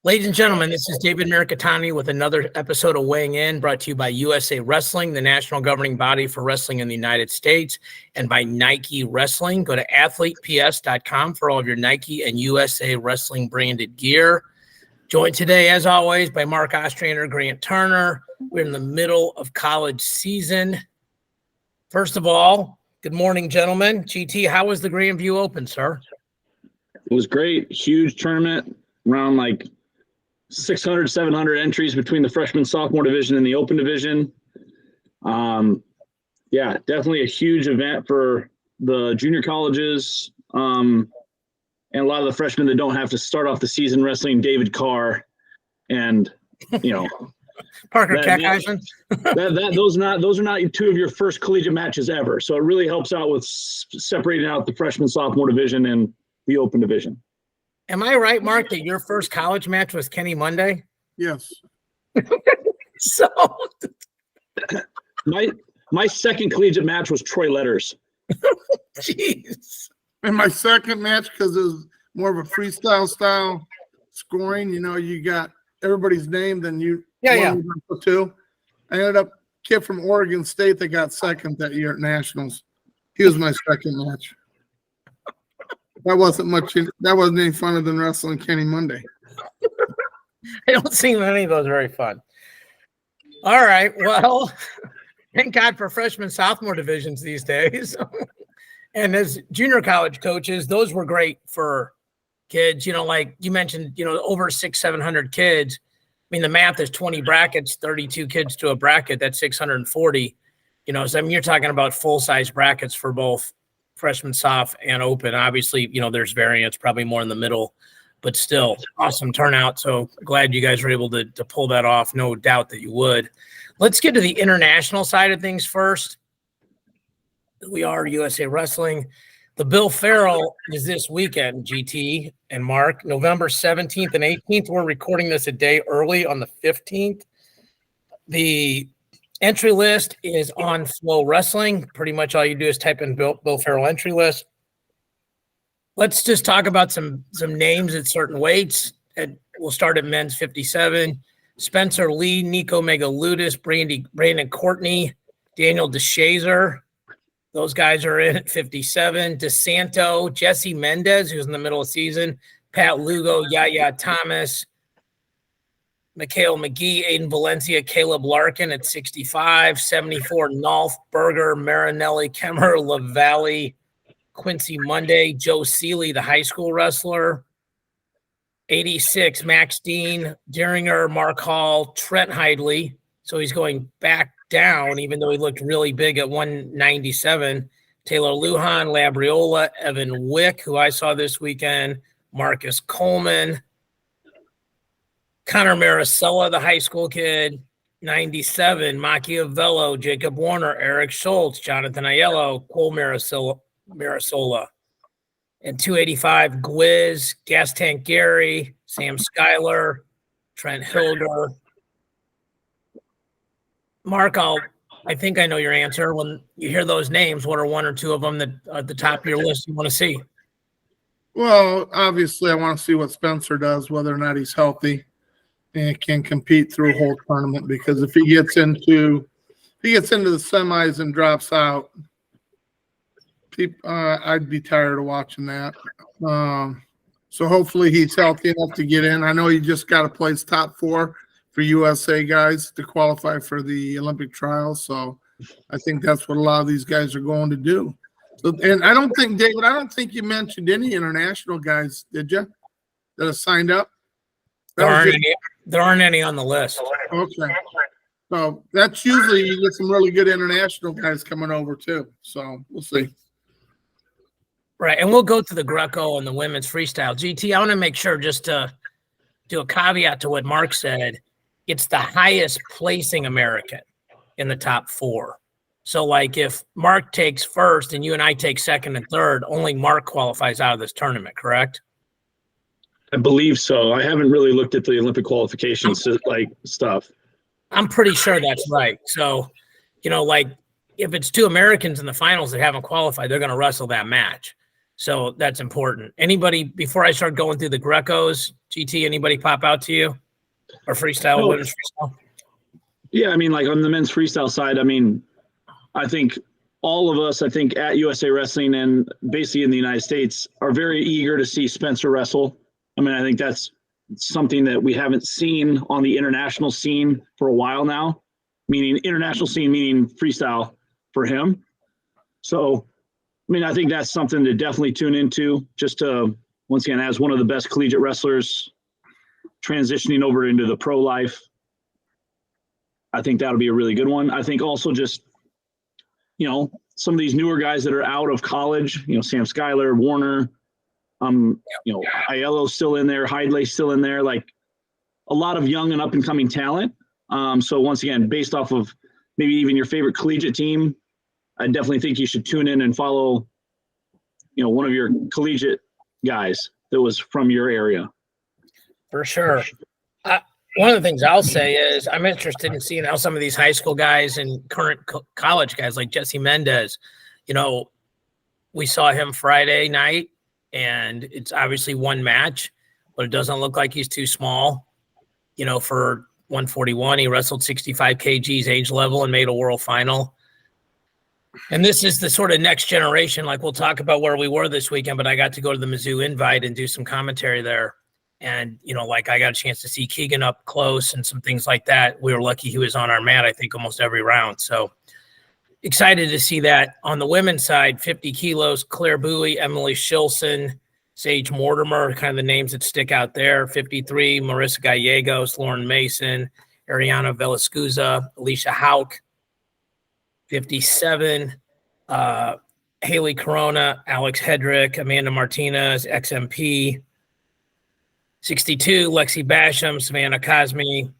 Ladies and gentlemen, this is David Mirikitani with another episode of Weighing In, brought to you by USA Wrestling, the national governing body for wrestling in the United States, and by Nike Wrestling. Go to athleteps.com for all of your Nike and USA Wrestling branded gear. Joined today, as always, by Mark Ostrander and Grant Turner. We're in the middle of college season. First of all, good morning, gentlemen. GT, how was the Grandview Open, sir? It was great. Huge tournament, around like 600, 700 entries between the freshman, sophomore division and the open division. Yeah, definitely a huge event for the junior colleges. And a lot of the freshmen that don't have to start off the season wrestling David Carr and, you know, Parker Keckheisen. Those are not two of your first collegiate matches ever. So it really helps out with separating out the freshman, sophomore division and the open division. Am I right, Mark, that your first college match was Kenny Monday? Yes. So my second collegiate match was Troy Letters. Jeez. And my second match, because it was more of a freestyle style scoring, you know, you got everybody's name, then you two. I ended up kid from Oregon State that got second that year at Nationals. He was my second match. That wasn't any funner than wrestling Kenny Monday. I don't see many of those very fun. All right. Well, thank God for freshman, sophomore divisions these days. And as junior college coaches, those were great for kids. You know, like you mentioned, you know, over 600-700 kids. I mean, the math is 20 brackets, 32 kids to a bracket. That's 640. You know, so I mean, you're talking about full-size brackets for both freshman, soph, and open. Obviously, you know, there's variance, probably more in the middle, but still awesome turnout. So glad you guys were able to pull that off. No doubt that you would. Let's get to the international side of things first. We are USA Wrestling. The Bill Farrell is this weekend, GT and Mark, November 17th and 18th. We're recording this a day early on the 15th. The entry list is on Flow Wrestling. Pretty much all you do is type in Bill Farrell entry list. Let's just talk about some names at certain weights. We'll start at men's 57. Spencer Lee, Nico Megaludis, Brandon Courtney, Daniel DeShazer. Those guys are in at 57. DeSanto, Jesse Mendez, who's in the middle of the season, Pat Lugo, Yaya Thomas, Mikhail McGee, Aiden Valencia, Caleb Larkin at 65, 74, Nolf, Berger, Marinelli, Kemmer, LaValle, Quincy Monday, Joe Seeley, the high school wrestler, 86, Max Dean, Dieringer, Mark Hall, Trent Hidley. So he's going back down, even though he looked really big at 197. Taylor Lujan, Labriola, Evan Wick, who I saw this weekend, Marcus Coleman, Connor Maricela, the high school kid, 97, Machiavello, Jacob Warner, Eric Schultz, Jonathan Aiello, Cole Marisola. And 285, Gwiz, Gas Tank Gary, Sam Schuyler, Trent Hilder. Mark, I think I know your answer. When you hear those names, what are one or two of them that are at the top of your list you want to see? Well, obviously I want to see what Spencer does, whether or not he's healthy and can compete through a whole tournament, because if he gets into the semis and drops out, I'd be tired of watching that. So hopefully he's healthy enough to get in. I know he just got to place top 4 for USA guys to qualify for the Olympic trials. So I think that's what a lot of these guys are going to do. So, and I don't think, David, you mentioned any international guys, did you, that have signed up? There aren't any on the list. Okay. So that's usually you get some really good international guys coming over too. So we'll see. Right. And we'll go to the Greco and the women's freestyle. GT, I want to make sure, just to do a caveat to what Mark said, it's the highest placing American in the top 4. So like if Mark takes first and you and I take second and third, only Mark qualifies out of this tournament, correct? I believe so. I haven't really looked at the Olympic qualifications stuff. I'm pretty sure that's right. So, you know, like if it's 2 Americans in the finals that haven't qualified, they're going to wrestle that match. So that's important. Anybody, before I start going through the Grecos, GT, anybody pop out to you? Or freestyle, women's freestyle? Yeah, I mean, like on the men's freestyle side, I mean, I think all of us, I think at USA Wrestling and basically in the United States are very eager to see Spencer wrestle. I mean, I think that's something that we haven't seen on the international scene for a while now, meaning international scene, meaning freestyle for him. So, I mean, I think that's something to definitely tune into just to, once again, as one of the best collegiate wrestlers transitioning over into the pro life. I think that'll be a really good one. I think also just, you know, some of these newer guys that are out of college, you know, Sam Schuyler, Warner, you know, Aiello's still in there, Hidley's still in there, like a lot of young and up and coming talent. So once again, based off of maybe even your favorite collegiate team, I definitely think you should tune in and follow, you know, one of your collegiate guys that was from your area. For sure. One of the things I'll say is I'm interested in seeing how some of these high school guys and current college guys like Jesse Mendez, you know, we saw him Friday night and it's obviously one match, but it doesn't look like he's too small, you know, for 141. He wrestled 65 kgs age level and made a world final. And this is the sort of next generation. Like we'll talk about where we were this weekend, but I got to go to the Mizzou Invite and do some commentary there. And, you know, like I got a chance to see Keegan up close and some things like that. We were lucky he was on our mat, I think, almost every round. So excited to see that. On the women's side, 50 kilos, Claire Bowie, Emily Shilson, Sage Mortimer, kind of the names that stick out there. 53, Marissa Gallegos, Lauren Mason, Ariana Velasqueza, Alicia Hauk. 57, Haley Corona, Alex Hedrick, Amanda Martinez, XMP. 62, Lexi Basham, Savannah Cosme.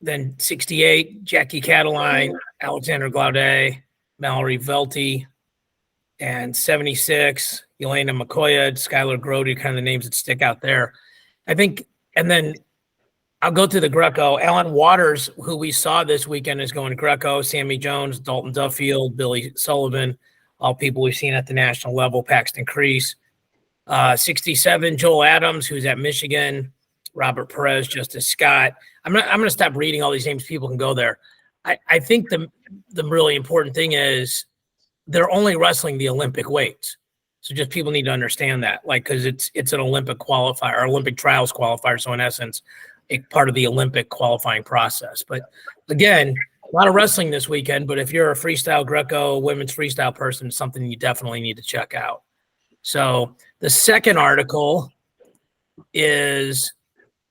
Then 68, Jackie Cataline, Alexander Glaudet, Mallory Velty. And 76, Elena McCoy, Skylar Grody, kind of the names that stick out there. I think, and then I'll go through the Greco. Alan Waters, who we saw this weekend, is going to Greco. Sammy Jones, Dalton Duffield, Billy Sullivan, all people we've seen at the national level. Paxton Crease. 67, Joel Adams, who's at Michigan. Robert Perez, Justice Scott. I'm going to stop reading all these names. People can go there. I think the really important thing is they're only wrestling the Olympic weights. So just people need to understand that, like, because it's an Olympic qualifier, or Olympic trials qualifier. So in essence, a part of the Olympic qualifying process. But again, a lot of wrestling this weekend. But if you're a freestyle Greco women's freestyle person, it's something you definitely need to check out. So the second article is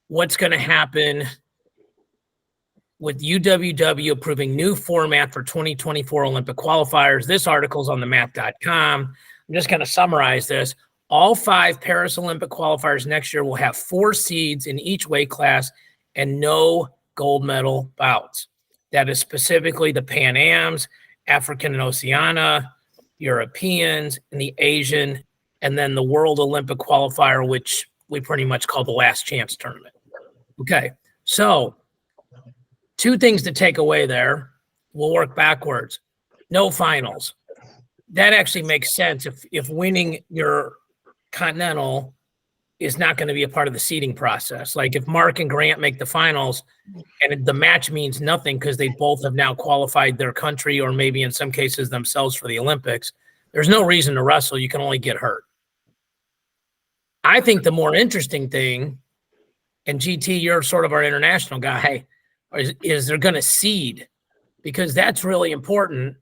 what's going to happen with UWW approving new format for 2024 Olympic qualifiers. This article is on themap.com. I'm just going to summarize this. All 5 Paris Olympic qualifiers next year will have 4 seeds in each weight class and no gold medal bouts. That is specifically the Pan Ams, African and Oceania, Europeans, and the Asian, and then the World Olympic Qualifier, which we pretty much call the last chance tournament. Okay, so 2 things to take away there. We'll work backwards. No finals. That actually makes sense if winning your Continental is not going to be a part of the seeding process. Like if Mark and Grant make the finals and the match means nothing because they both have now qualified their country or maybe in some cases themselves for the Olympics, there's no reason to wrestle. You can only get hurt. I think the more interesting thing, and GT, you're sort of our international guy, is they're going to seed, because that's really important.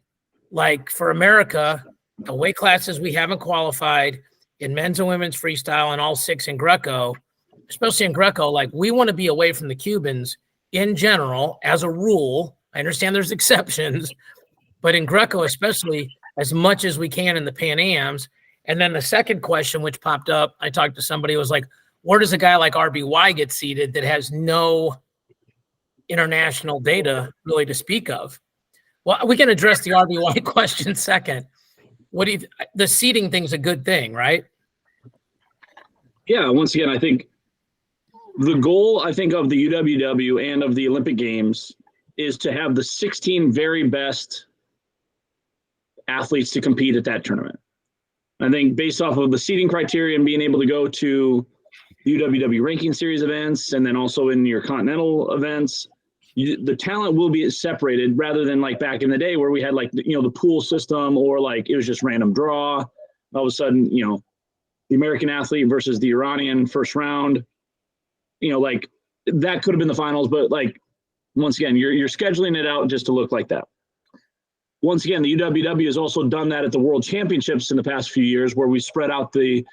Like for America, the weight classes we haven't qualified in men's and women's freestyle and all 6 in Greco, especially in Greco, like we want to be away from the Cubans in general as a rule. I understand there's exceptions, but in Greco, especially as much as we can in the Pan Ams. And then the second question, which popped up, I talked to somebody who was like, where does a guy like RBY get seated that has no international data really to speak of? Well, we can address the RBY question second. The seeding thing's a good thing, right? Yeah, once again, I think the goal, I think, of the UWW and of the Olympic Games is to have the 16 very best athletes to compete at that tournament. I think based off of the seeding criteria and being able to go to the UWW ranking series events, and then also in your continental events, the talent will be separated rather than like back in the day where we had like, the pool system, or like it was just random draw. All of a sudden, the American athlete versus the Iranian first round, like that could have been the finals, but like, once again, you're scheduling it out just to look like that. Once again, the UWW has also done that at the World Championships in the past few years, where we spread out the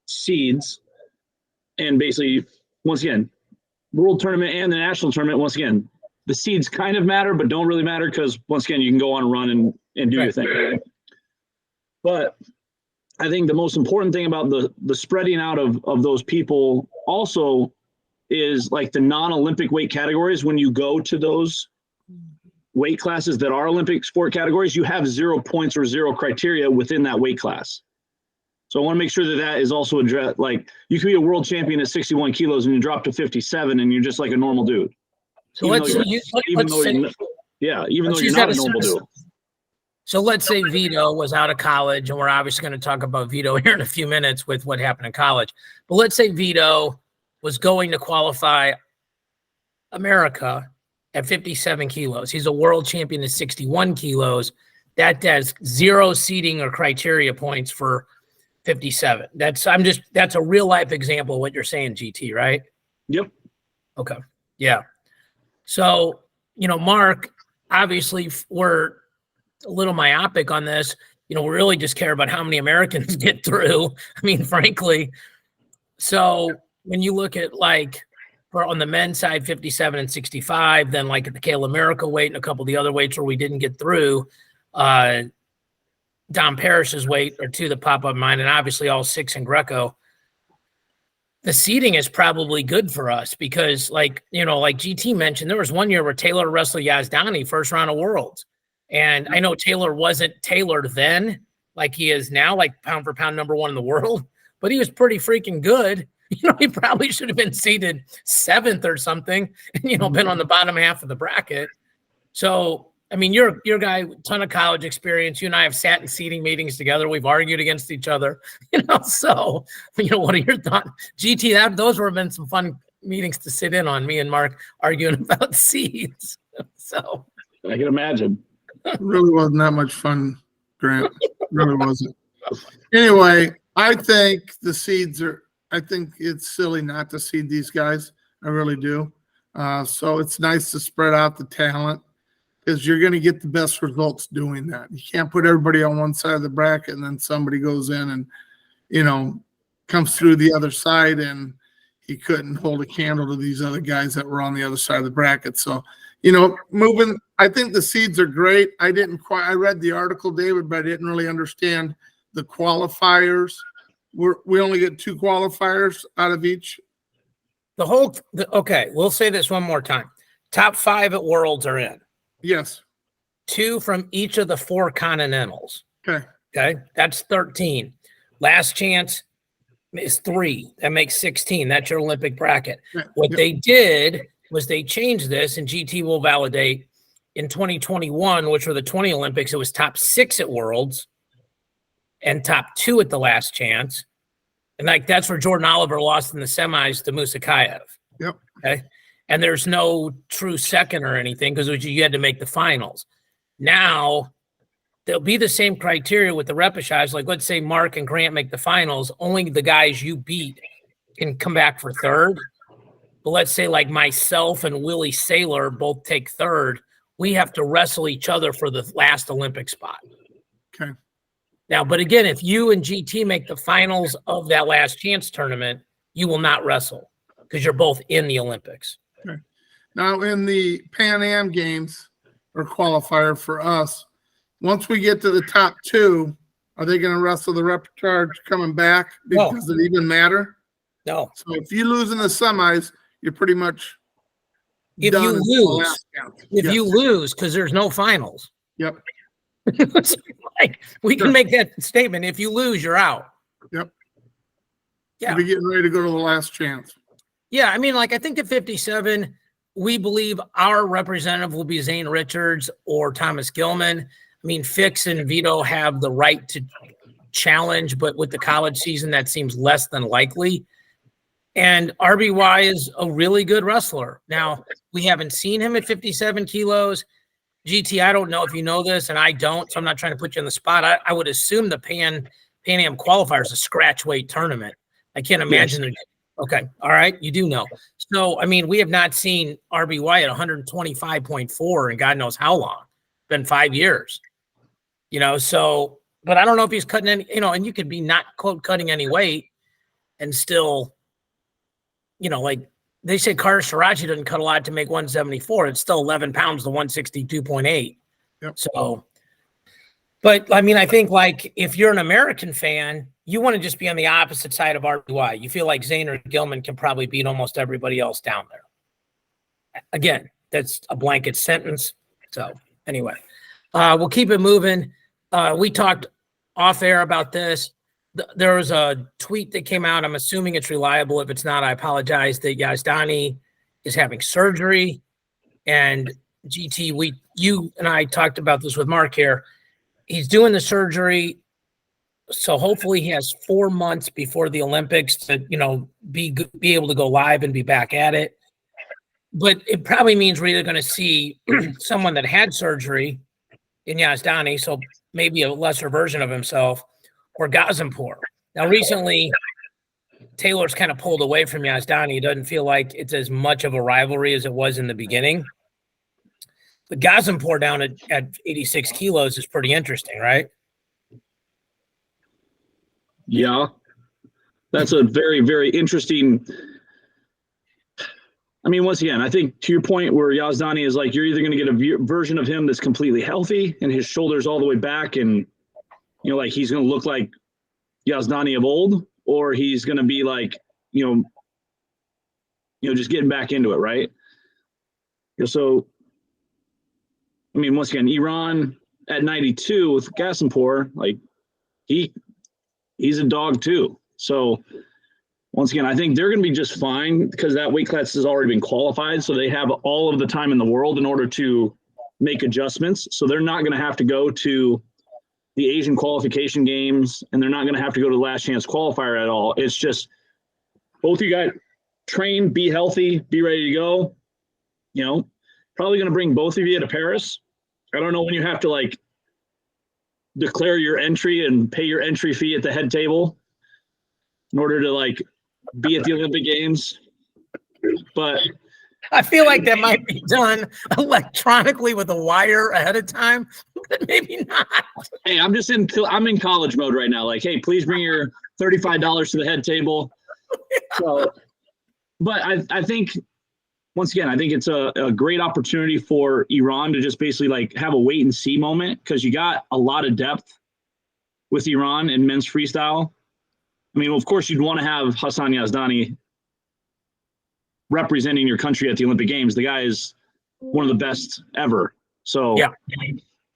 seeds, and basically, once again, World Tournament and the National Tournament, once again, the seeds kind of matter, but don't really matter, because once again, you can go on a run and do your thing. Right? But I think the most important thing about the spreading out of those people also is like the non-Olympic weight categories. When you go to those weight classes that are Olympic sport categories, you have 0 points or 0 criteria within that weight class. So I want to make sure that is also addressed. Like, you can be a world champion at 61 kilos and you drop to 57 and you're just like a normal dude. So even though you're not a normal dude. So let's say Vito was out of college, and we're obviously going to talk about Vito here in a few minutes with what happened in college. But let's say Vito was going to qualify America at 57 kilos. He's a world champion at 61 kilos. That has 0 seeding or criteria points for 57. That's a real life example of what you're saying, GT, right? Yep. Okay. Yeah. So, Mark, obviously we're a little myopic on this. We really just care about how many Americans get through. I mean, frankly. So when you look at on the men's side, 57 and 65, then like at the Kayla Miracle weight and a couple of the other weights where we didn't get through, Dom Parrish's weight are 2 that pop up in mind, and obviously all 6 in Greco. The seeding is probably good for us because like GT mentioned, there was one year where Taylor wrestled Yazdani first round of Worlds. And I know Taylor wasn't Taylor then like he is now, like pound for pound #1 in the world, but he was pretty freaking good. He probably should have been seeded 7th or something and, been on the bottom half of the bracket. So, I mean, you're a guy, ton of college experience. You and I have sat in seating meetings together. We've argued against each other, so, what are your thoughts? GT, those would have been some fun meetings to sit in on, me and Mark arguing about seeds. So I can imagine. It really wasn't that much fun, Grant. Really wasn't. Anyway, I think it's silly not to seed these guys. I really do. So it's nice to spread out the talent, because you're going to get the best results doing that. You can't put everybody on one side of the bracket and then somebody goes in and, comes through the other side and he couldn't hold a candle to these other guys that were on the other side of the bracket. So, I think the seeds are great. I read the article, David, but I didn't really understand the qualifiers. We only get 2 qualifiers out of each. Okay, we'll say this one more time. Top 5 at Worlds are in. Yes. 2 from each of the 4 continentals. Okay. That's 13. Last chance is 3. That makes 16. That's your Olympic bracket. Right. What they did was they changed this, and GT will validate, in 2021, which were the 20 Olympics, it was top 6 at Worlds and top 2 at the last chance. And that's where Jordan Oliver lost in the semis to Musakayev. Yep. Okay. And there's no true second or anything because you had to make the finals. Now, there'll be the same criteria with the repechage. Like, let's say Mark and Grant make the finals. Only the guys you beat can come back for 3rd. But let's say like myself and Willie Saylor both take 3rd. We have to wrestle each other for the last Olympic spot. Okay. Now, but again, if you and GT make the finals of that last chance tournament, you will not wrestle because you're both in the Olympics. Okay. Now, in the Pan Am Games or qualifier for us, once we get to the top 2, are they going to wrestle the repechage coming back? Does it even matter? No. So if you lose in the semis, you're pretty much if done. You lose because there's no finals. Yep. We can make that statement. If you lose, you're out. Yep. Yeah. We're getting ready to go to the last chance. Yeah. I mean, I think at 57, we believe our representative will be Zane Richards or Thomas Gilman. I mean, Fix and Vito have the right to challenge, but with the college season, that seems less than likely. And RBY is a really good wrestler. Now, we haven't seen him at 57 kilos. GT, I don't know if you know this, and I don't, so I'm not trying to put you on the spot. I would assume the Pan Am qualifier is a scratch weight tournament. I can't imagine. Yes. Okay. All right. You do know. So, I mean, we have not seen RBY at 125.4 and God knows how long. It's been 5 years. So, but I don't know if he's cutting any, and you could be not quote cutting any weight and still, like they say Carter Shirachi doesn't cut a lot to make 174. It's still 11 pounds to 162.8. Yep. So, but I mean, I think like if you're an American fan, you want to just be on the opposite side of RBY. You feel like Zane or Gilman can probably beat almost everybody else down there. Again, that's a blanket sentence. So anyway, we'll keep it moving. We talked off air about this. There was a tweet that came out. I'm assuming it's reliable. If it's not, I apologize. That Yazdani is having surgery. And GT, you and I talked about this with Mark here. He's doing the surgery. So hopefully he has 4 months before the Olympics to, be able to go live and be back at it. But it probably means we're either going to see someone that had surgery in Yazdani, so maybe a lesser version of himself, or Gazipur. Now, recently, Taylor's kind of pulled away from Yazdani. It doesn't feel like it's as much of a rivalry as it was in the beginning. But Gazipur down at 86 kilos is pretty interesting, right? Yeah. That's a very, very interesting. I mean, once again, I think to your point where Yazdani is like, you're either going to get a version of him that's completely healthy and his shoulders all the way back and, like he's going to look like Yazdani of old, or he's going to be like, just getting back into it, right? So, I mean, once again, Iran at 92 with Gazipur, like he's a dog too. So once again, I think they're going to be just fine because that weight class has already been qualified. So they have all of the time in the world in order to make adjustments. So they're not going to have to go to the Asian qualification games, and they're not going to have to go to the last chance qualifier at all. It's just both of you guys train, be healthy, be ready to go. Probably going to bring both of you to Paris. I don't know when you have to like declare your entry and pay your entry fee at the head table in order to like be at the Olympic Games. But I feel like that might be done electronically with a wire ahead of time, but maybe not. Hey, I'm in college mode right now. Like, hey, please bring your $35 to the head table. So, but I think, once again, I think it's a great opportunity for Iran to just basically like have a wait and see moment because you got a lot of depth with Iran in men's freestyle. I mean, of course, you'd want to have Hassan Yazdani representing your country at the Olympic Games. The guy is one of the best ever. So, yeah.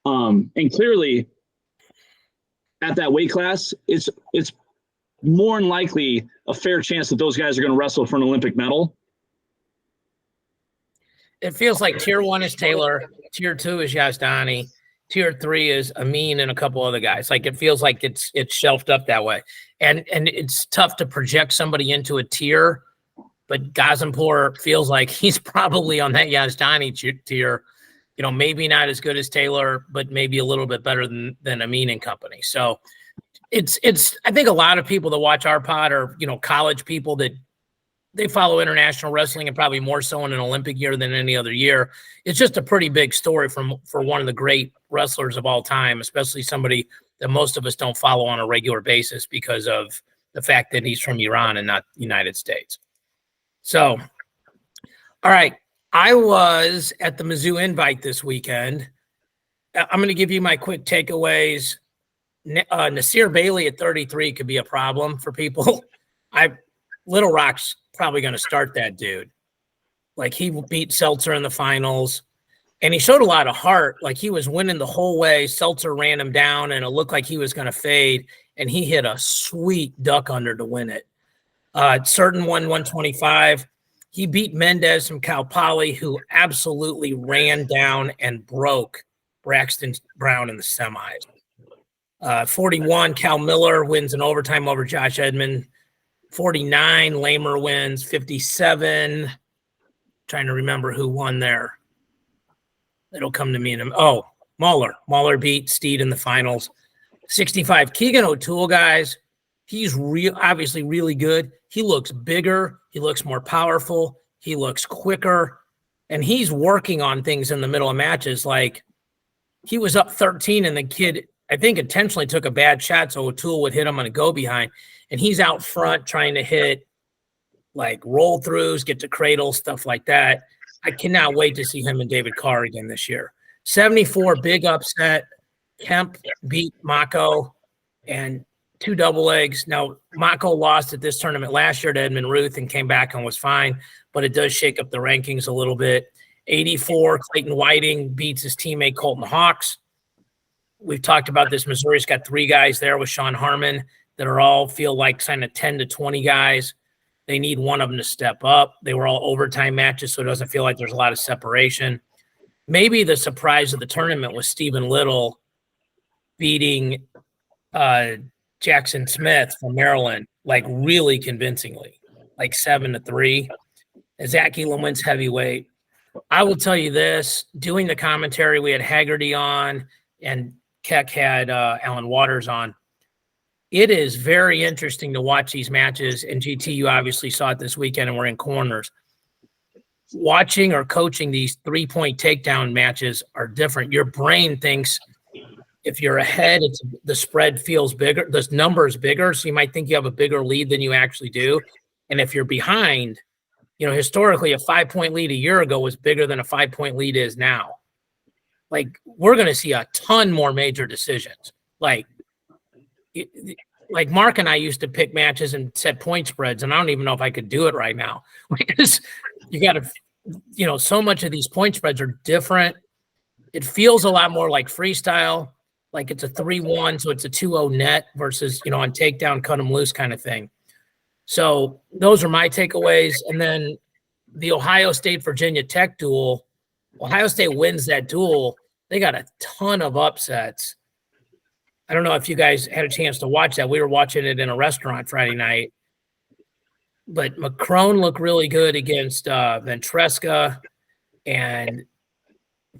And clearly at that weight class, it's more than likely a fair chance that those guys are going to wrestle for an Olympic medal. It feels like tier 1 is Taylor, tier 2 is Yazdani, tier 3 is Amin and a couple other guys. Like it feels like it's shelved up that way. And it's tough to project somebody into a tier, but Gazipur feels like he's probably on that Yazdani tier, maybe not as good as Taylor, but maybe a little bit better than Amin and company. So it's I think a lot of people that watch our pod are, college people that they follow international wrestling and probably more so in an Olympic year than any other year. It's just a pretty big story for one of the great wrestlers of all time, especially somebody that most of us don't follow on a regular basis because of the fact that he's from Iran and not the United States. So, all right. I was at the Mizzou Invite this weekend. I'm going to give you my quick takeaways. Nasir Bailey at 33 could be a problem for people. Little Rock's probably going to start that dude. Like he beat Seltzer in the finals and he showed a lot of heart. Like he was winning the whole way. Seltzer ran him down and it looked like he was going to fade. And he hit a sweet duck under to win it. Certain won 125. He beat Mendez from Cal Poly, who absolutely ran down and broke Braxton Brown in the semis. 41, Cal Miller wins in overtime over Josh Edmond. 49. Lamer wins 57. Trying to remember who won there. It'll come to me in a Muller. Muller beat Steed in the finals. 65. Keegan O'Toole, guys, he's obviously really good. He looks bigger. He looks more powerful. He looks quicker. And he's working on things in the middle of matches. Like, he was up 13, and the kid, I think, intentionally took a bad shot so O'Toole would hit him on a go-behind. And he's out front trying to hit, like, roll-throughs, get to cradle, stuff like that. I cannot wait to see him and David Carr again this year. 74, big upset. Kemp beat Mako and 2 double legs. Now, Mako lost at this tournament last year to Edmund Ruth and came back and was fine, but it does shake up the rankings a little bit. 84, Clayton Whiting beats his teammate Colton Hawks. We've talked about this. Missouri's got 3 guys there with Sean Harmon that are all feel like kind of 10 to 20 guys. They need one of them to step up. They were all overtime matches, so it doesn't feel like there's a lot of separation. Maybe the surprise of the tournament was Stephen Little beating Jackson Smith from Maryland, like really convincingly, like 7-3. Zach Elam wins heavyweight. I will tell you this, doing the commentary, we had Haggerty on and Keck had Alan Waters on. It is very interesting to watch these matches, and GT, you obviously saw it this weekend, and we're in corners. Watching or coaching these 3-point takedown matches are different. Your brain thinks if you're ahead, the spread feels bigger, the number is bigger, so you might think you have a bigger lead than you actually do. And if you're behind, historically, a 5-point lead a year ago was bigger than a 5-point lead is now. Like, we're going to see a ton more major decisions. Like Mark and I used to pick matches and set point spreads, and I don't even know if I could do it right now because you got to, so much of these point spreads are different. It feels a lot more like freestyle, like it's a 3-1, so it's a 2-0 net versus, on takedown, cut them loose kind of thing. So those are my takeaways. And then the Ohio State-Virginia Tech duel, Ohio State wins that duel. They got a ton of upsets. I don't know if you guys had a chance to watch that. We were watching it in a restaurant Friday night. But McCrone looked really good against Ventresca. And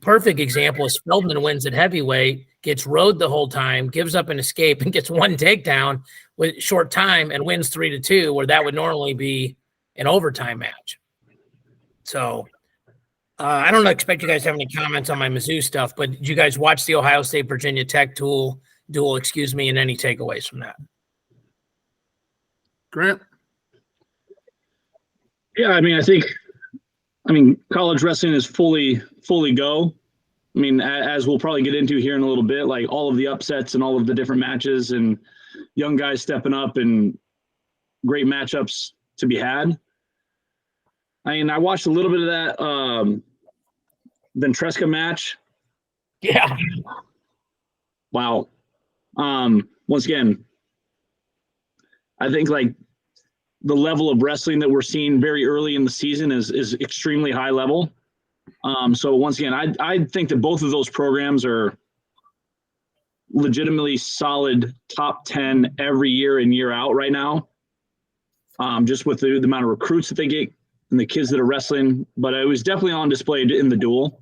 perfect example is Feldman wins at heavyweight, gets rode the whole time, gives up an escape, and gets 1 takedown with short time and wins 3-2, where that would normally be an overtime match. So I don't expect you guys to have any comments on my Mizzou stuff, but did you guys watch the Ohio State-Virginia Tech duel, and any takeaways from that? Grant? Yeah, I think college wrestling is fully go. As we'll probably get into here in a little bit, like all of the upsets and all of the different matches and young guys stepping up and great matchups to be had. I watched a little bit of that Ventresca match. Yeah. Wow. Once again, I think like the level of wrestling that we're seeing very early in the season is extremely high level. So once again, I think that both of those programs are legitimately solid top 10 every year and year out right now. Just with the amount of recruits that they get and the kids that are wrestling, but it was definitely on display in the duel.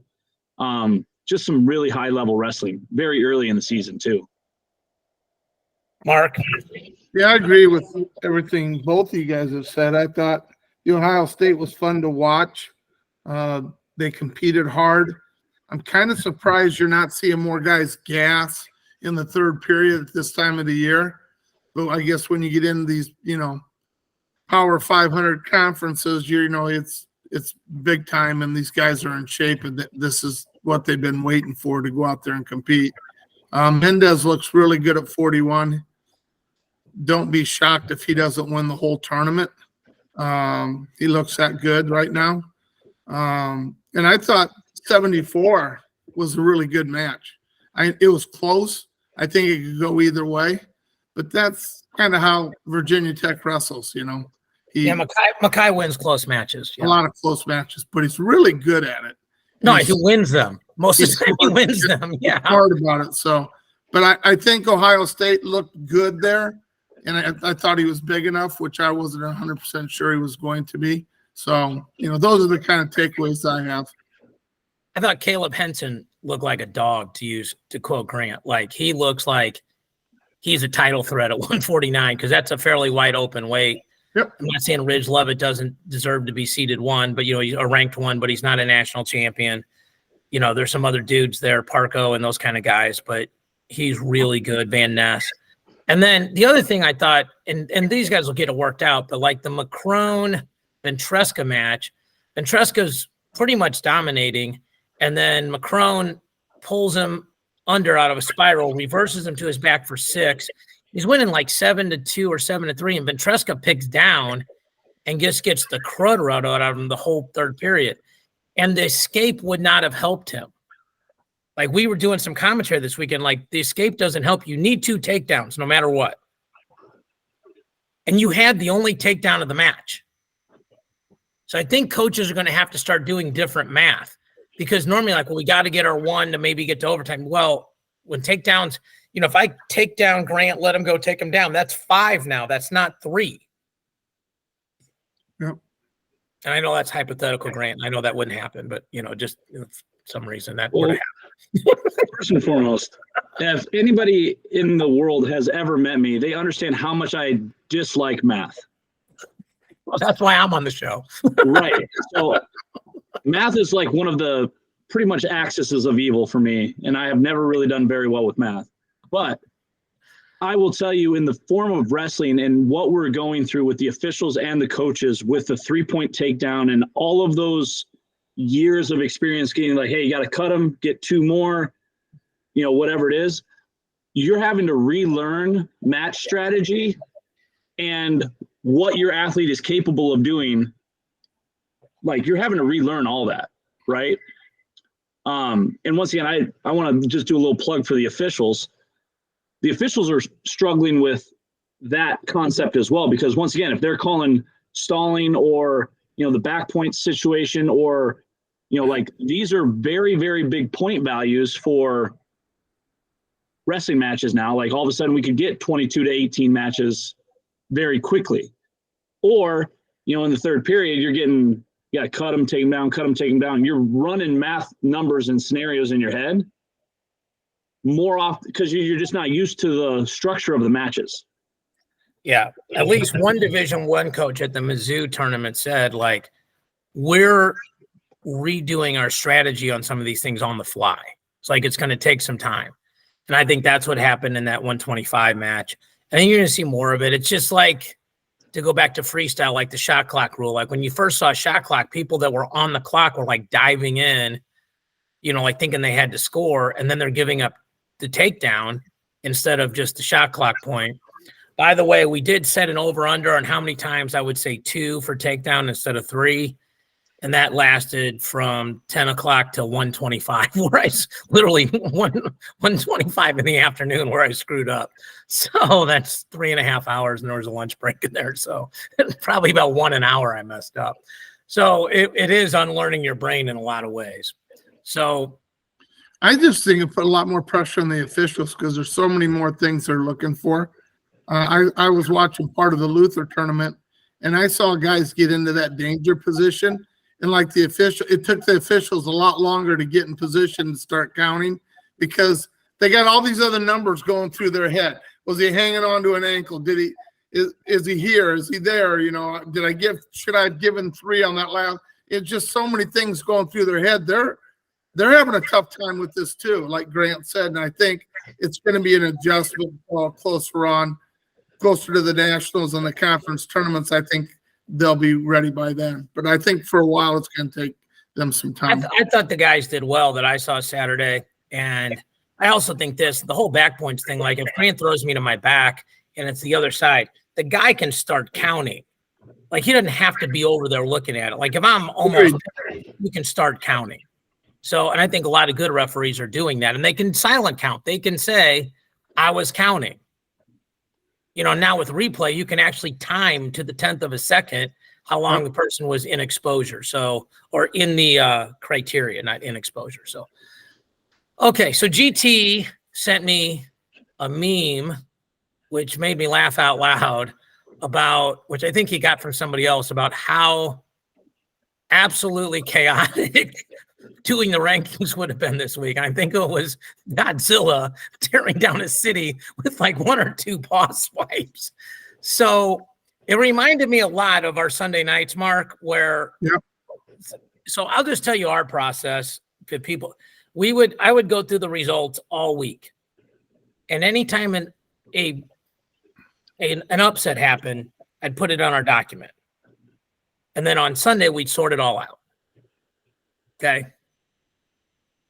Just some really high level wrestling very early in the season too. Mark? Yeah, I agree with everything both of you guys have said. I thought the Ohio State was fun to watch. They competed hard. I'm kind of surprised you're not seeing more guys gas in the third period at this time of the year. But I guess when you get into these, Power 500 conferences, it's big time, and these guys are in shape, and this is what they've been waiting for to go out there and compete. Mendez looks really good at 41. Don't be shocked if he doesn't win the whole tournament. He looks that good right now. And I thought 74 was a really good match. It was close. I think it could go either way, but that's kind of how Virginia Tech wrestles, Mackay wins close matches. Yeah. A lot of close matches, but he's really good at it. No, he wins them. Most of the time he wins them. Yeah. Hard about it. So, but I think Ohio State looked good there. and I thought he was big enough, which I wasn't 100% sure he was going to be. So, those are the kind of takeaways I have. I thought Caleb Henson looked like a dog, to quote Grant. Like, he looks like he's a title threat at 149 because that's a fairly wide open weight. Yep. I'm not saying Ridge Lovett doesn't deserve to be seeded 1, but, he's a ranked 1, but he's not a national champion. There's some other dudes there, Parco and those kind of guys, but he's really good, Van Ness. And then the other thing I thought, and these guys will get it worked out, but like the Macron-Ventresca match, Ventresca's pretty much dominating, and then Macron pulls him under out of a spiral, reverses him to his back for 6. He's winning like 7-2 or 7-3, and Ventresca picks down and just gets the crud out of him the whole third period. And the escape would not have helped him. Like, we were doing some commentary this weekend, like, the escape doesn't help. You need 2 takedowns no matter what. And you had the only takedown of the match. So I think coaches are going to have to start doing different math, because normally, like, well, we got to get our 1 to maybe get to overtime. Well, when takedowns, if I take down Grant, let him go take him down, that's 5 now. That's not 3. Yep. And I know that's hypothetical, Grant. I know that wouldn't happen, but, just for some reason that would happen. First and foremost, if anybody in the world has ever met me, they understand how much I dislike math. Well, that's why I'm on the show. Right. So math is like one of the pretty much axes of evil for me, and I have never really done very well with math. But I will tell you, in the form of wrestling and what we're going through with the officials and the coaches with the 3-point takedown and all of those years of experience getting like, hey, you got to cut them, get 2 more, whatever it is, you're having to relearn match strategy and what your athlete is capable of doing. Like, you're having to relearn all that, right? And once again, I want to just do a little plug for the officials. The officials are struggling with that concept as well, because once again, if they're calling stalling or, the back point situation, or, like, these are very, very big point values for wrestling matches now. Like, all of a sudden we could get 22 to 18 matches very quickly. Or, in the third period, you're getting, you got to cut them, take them down. You're running math numbers and scenarios in your head more often because you're just not used to the structure of the matches. Yeah. At least one Division I coach at the Mizzou tournament said, like, we're redoing our strategy on some of these things on the fly. It's like, it's going to take some time. And I think that's what happened in that 125 match. I think you're going to see more of it. It's just like, to go back to freestyle, like the shot clock rule. Like, when you first saw shot clock, people that were on the clock were like diving in, like thinking they had to score, and then they're giving up the takedown instead of just the shot clock point. By the way, we did set an over-under on how many times I would say 2 for takedown instead of 3. And that lasted from 10 o'clock to 1:25, where I literally 1:25 in the afternoon where I screwed up. So that's 3.5 hours, and there was a lunch break in there. So probably about 1 hour I messed up. So it is unlearning your brain in a lot of ways. So I just think it put a lot more pressure on the officials because there's so many more things they're looking for. I was watching part of the Luther tournament, and I saw guys get into that danger position. And like it took the officials a lot longer to get in position and start counting because they got all these other numbers going through their head. Was he hanging on to an ankle? Is he here? Is he there? Should I have given 3 on that last? It's just so many things going through their head. They're having a tough time with this too, like Grant said. And I think it's going to be an adjustment closer to the nationals and the conference tournaments. I think they'll be ready by then. But I think for a while it's going to take them some time. I thought the guys did well that I saw Saturday. And I also think the whole back points thing, like if Grant throws me to my back and it's the other side, the guy can start counting. Like, he doesn't have to be over there looking at it. Like, if I'm almost there, you can start counting. So, and I think a lot of good referees are doing that. And they can silent count. They can say, I was counting. Now with replay, you can actually time to the 10th of a second how long the person was in exposure. So, or in the criteria, not in exposure. So, okay. So GT sent me a meme which made me laugh out loud about, which I think he got from somebody else, about how absolutely chaotic doing the rankings would have been this week. And I think it was Godzilla tearing down a city with like 1 or 2 boss swipes. So it reminded me a lot of our Sunday nights, Mark, where, so I'll just tell you our process to people. I would go through the results all week. And anytime an upset happened, I'd put it on our document. And then on Sunday, we'd sort it all out. Okay.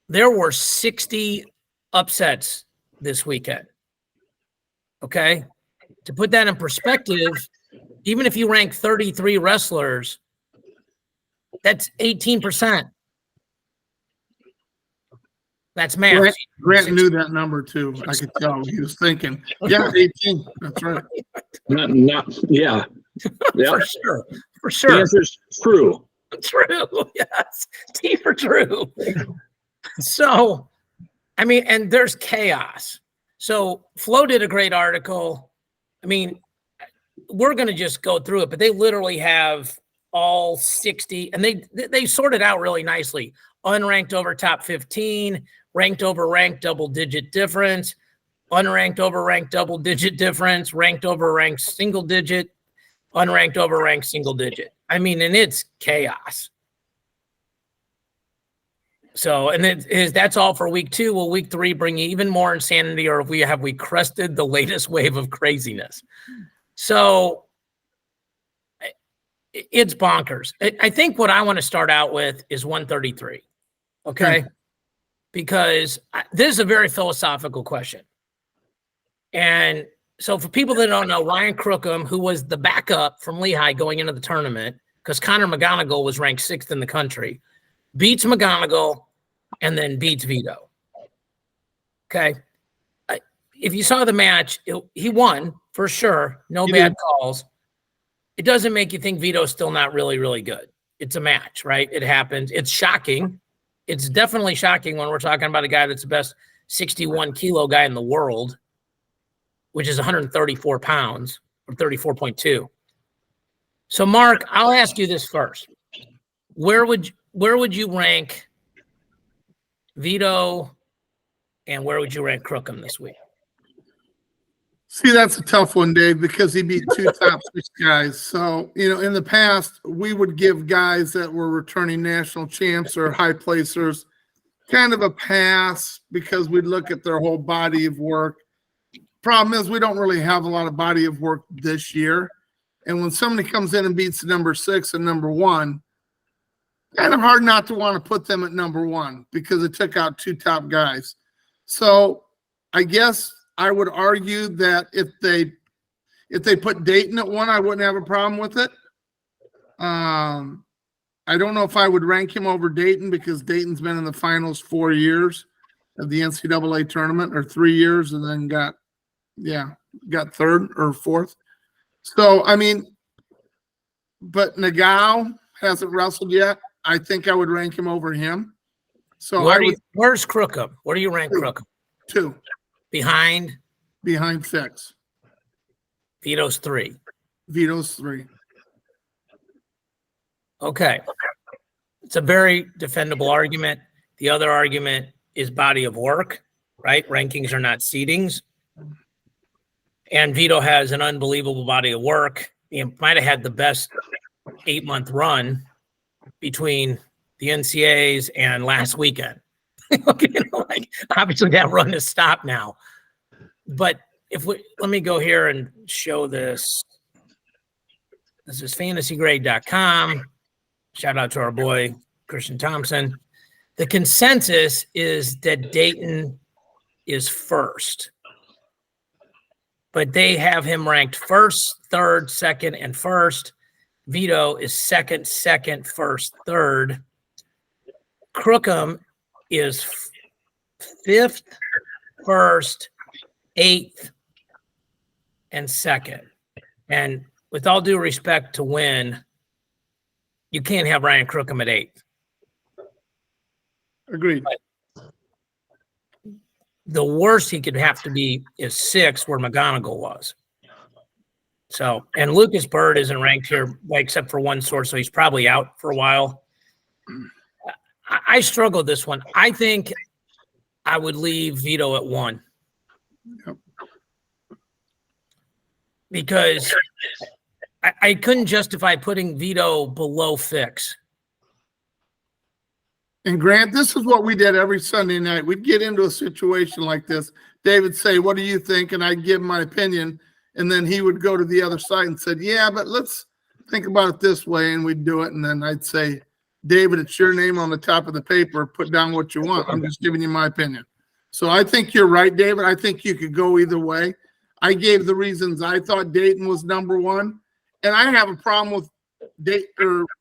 There were 60 upsets this weekend. Okay. To put that in perspective, even if you rank 33 wrestlers, that's 18%. That's math. Grant knew that number too. I could tell he was thinking. Yeah, 18. That's right. Yeah. For sure. The answer's true. True. Yes. T for true. So, I mean, and there's chaos. So Flo did a great article. I mean, we're going to just go through it, but they literally have all 60, and they sorted out really nicely. Unranked over top 15, ranked over ranked double-digit difference, unranked over ranked double-digit difference, ranked over ranked single-digit, unranked over ranked single-digit. I mean, and it's chaos. So, and that's all for week 2. Will week 3 bring you even more insanity, or have we crested the latest wave of craziness? So it's bonkers. I think what I want to start out with is 133. Okay. Because this is a very philosophical question. And so for people that don't know, Ryan Crookham, who was the backup from Lehigh going into the tournament, because Connor McGonigal was ranked 6th in the country, beats McGonigal and then beats Vito. Okay. If you saw the match, he won for sure. No bad calls. It doesn't make you think Vito's still not really, really good. It's a match, right? It happens. It's shocking. It's definitely shocking when we're talking about a guy that's the best 61 kilo guy in the world, which is 134 pounds or 34.2. So Mark, I'll ask you this first. Where would you rank Vito and where would you rank Crookham this week? See, that's a tough one, Dave, because he beat 2 top 6 guys. So, in the past, we would give guys that were returning national champs or high placers kind of a pass because we'd look at their whole body of work. Problem is, we don't really have a lot of body of work this year. And when somebody comes in and beats number 6 and number 1, kind of hard not to want to put them at number 1 because it took out 2 top guys. So I guess I would argue that if they put Dayton at 1, I wouldn't have a problem with it. I don't know if I would rank him over Dayton because Dayton's been in the finals 4 years of the NCAA tournament, or 3 years, and then got 3rd or 4th. So, I mean, but Nagao hasn't wrestled yet. I think I would rank him over him. So where's Crookham? Where do you rank Crookham? 2. Behind 6. Vito's 3. Vito's 3. Okay. It's a very defendable argument. The other argument is body of work, right? Rankings are not seedings. And Vito has an unbelievable body of work. He might have had the best 8-month run between the NCAAs and last weekend. Obviously that run is stopped now. But let me go here and show this. This is fantasygrade.com. Shout out to our boy, Christian Thompson. The consensus is that Dayton is first, but they have him ranked 1st, 3rd, 2nd, and 1st. Vito is 2nd, 1st, 3rd. Crookham is 5th, 1st, 8th, and 2nd. And with all due respect to Win, you can't have Ryan Crookham at 8th. Agreed. the worst he could have to be is 6, where McGonigal was. So, and Lucas Bird isn't ranked here, except for one source, so he's probably out for a while. I struggled this one. I think I would leave Vito at 1. Yep. Because I couldn't justify putting Vito below Fix. And Grant, this is what we did every Sunday night. We'd get into a situation like this. David say, "What do you think?" And I'd give my opinion. And then he would go to the other side and said, "Yeah, but let's think about it this way." And we'd do it. And then I'd say, "David, it's your name on the top of the paper. Put down what you want. I'm just giving you my opinion." So I think you're right, David. I think you could go either way. I gave the reasons I thought Dayton was number 1. And I have a problem with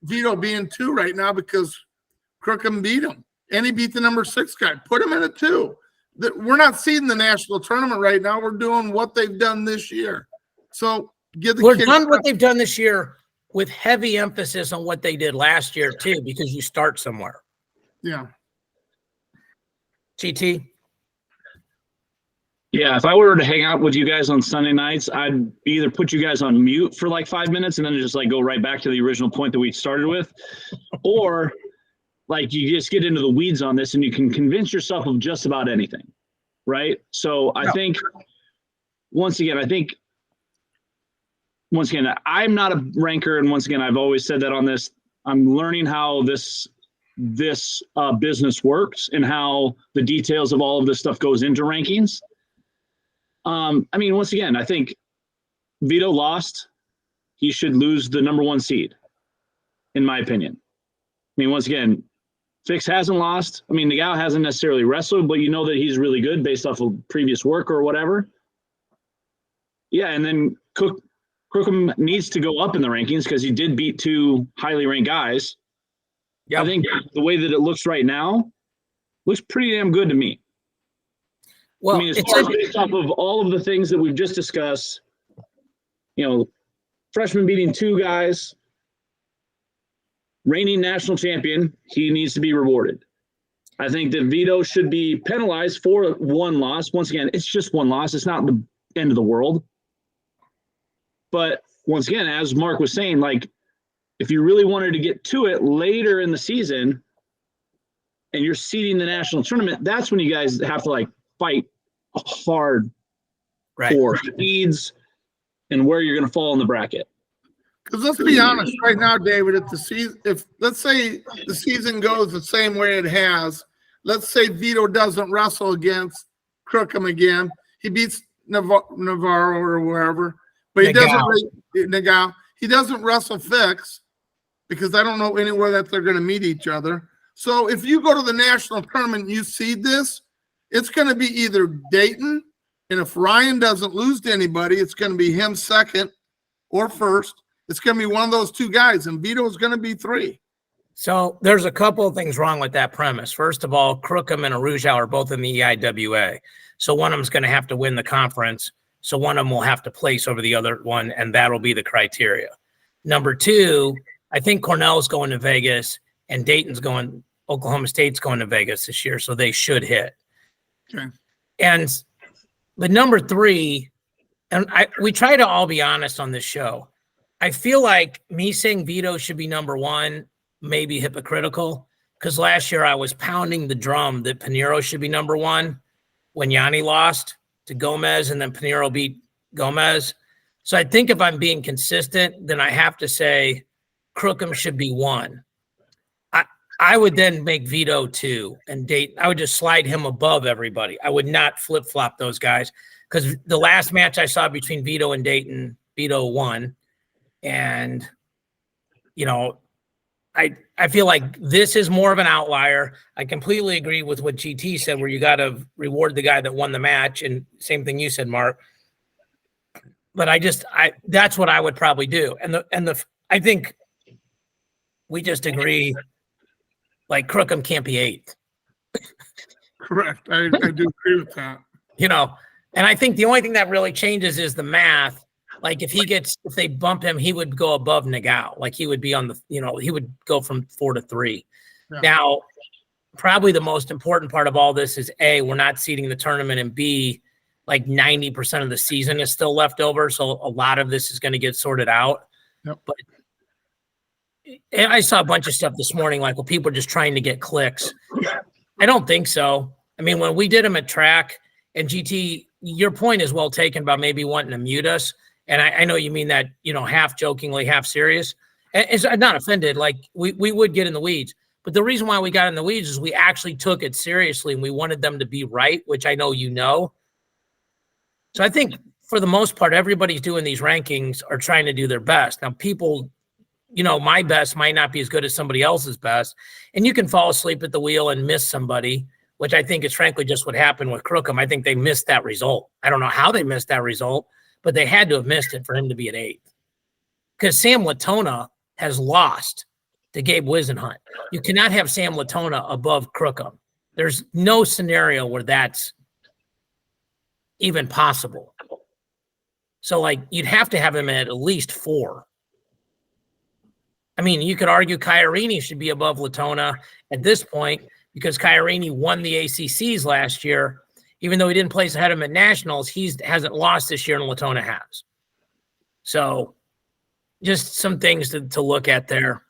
Vito being 2 right now because Crookham beat him. And he beat the number 6 guy. Put him in a 2. We're not seeding the national tournament right now. We're doing what they've done this year. So we're done what they've done this year with heavy emphasis on what they did last year too, because you start somewhere. Yeah. GT. Yeah, if I were to hang out with you guys on Sunday nights, I'd either put you guys on mute for like 5 minutes and then just like go right back to the original point that we started with, or like you just get into the weeds on this and you can convince yourself of just about anything, right? So I think once again, I'm not a ranker, and once again, I've always said that on this. I'm learning how this business works and how the details of all of this stuff goes into rankings. I mean, once again, I think Vito lost. He should lose the number 1 seed, in my opinion. I mean, once again, Fix hasn't lost. I mean, Nagao hasn't necessarily wrestled, but you know that he's really good based off of previous work or whatever. Yeah, and then Crookham needs to go up in the rankings because he did beat 2 highly ranked guys. Yep. I think the way that it looks right now looks pretty damn good to me. Well, I mean, as far as based off of all of the things that we've just discussed, you know, freshman beating 2 guys, reigning national champion, he needs to be rewarded. I think that Vito should be penalized for 1 loss. Once again, it's just 1 loss. It's not the end of the world. But once again, as Mark was saying, like, if you really wanted to get to it later in the season and you're seeding the national tournament, that's when you guys have to like fight hard for seeds and where you're going to fall in the bracket. Because let's be honest, right now, David, if let's say the season goes the same way it has, let's say Vito doesn't wrestle against Crookham again, he beats Navarro or wherever, but he doesn't wrestle Fix because I don't know anywhere that they're going to meet each other. So if you go to the national tournament and you seed this, it's going to be either Dayton, and if Ryan doesn't lose to anybody, it's going to be him second or first. It's going to be one of those 2 guys, and Vito is going to be 3. So there's a couple of things wrong with that premise. First of all, Crookham and Arujau are both in the EIWA. So one of them is going to have to win the conference. So one of them will have to place over the other one, and that'll be the criteria. Number 2, I think Cornell's going to Vegas, and Oklahoma State's going to Vegas this year, so they should hit. Okay. And the number 3, and we try to all be honest on this show. I feel like me saying Vito should be number 1 may be hypocritical because last year I was pounding the drum that Pinheiro should be number 1 when Yanni lost to Gomez and then Pinheiro beat Gomez. So I think if I'm being consistent, then I have to say Crookham should be 1. I would then make Vito 2 and Dayton. I would just slide him above everybody. I would not flip-flop those guys because the last match I saw between Vito and Dayton, Vito won. And, you know, I feel like this is more of an outlier. I completely agree with what GT said, where you got to reward the guy that won the match. And same thing you said, Mark. But that's what I would probably do. And I think we just agree, like Crookham can't be 8th. Correct. I do agree with that. You know, and I think the only thing that really changes is the math. Like if they bump him, he would go above Nagao. Like he would be on he would go from 4 to 3. Yeah. Now, probably the most important part of all this is A, we're not seeding the tournament, and B, like 90% of the season is still left over. So a lot of this is going to get sorted out. Yep. But I saw a bunch of stuff this morning, like, well, people are just trying to get clicks. I don't think so. I mean, when we did them at track and GT, your point is well taken about maybe wanting to mute us. And I know you mean that, half jokingly, half serious. And it's not offended. Like we would get in the weeds. But the reason why we got in the weeds is we actually took it seriously and we wanted them to be right, which I know you know. So I think for the most part, everybody's doing these rankings are trying to do their best. Now, people, my best might not be as good as somebody else's best. And you can fall asleep at the wheel and miss somebody, which I think is frankly just what happened with Crookham. I think they missed that result. I don't know how they missed that result, but they had to have missed it for him to be at 8th. Because Sam Latona has lost to Gabe Wisenhunt. You cannot have Sam Latona above Crookham. There's no scenario where that's even possible. So, you'd have to have him at least 4. I mean, you could argue Chiarini should be above Latona at this point because Chiarini won the ACCs last year. Even though he didn't place ahead of him at Nationals, he hasn't lost this year, and Latona has. So, just some things to look at there.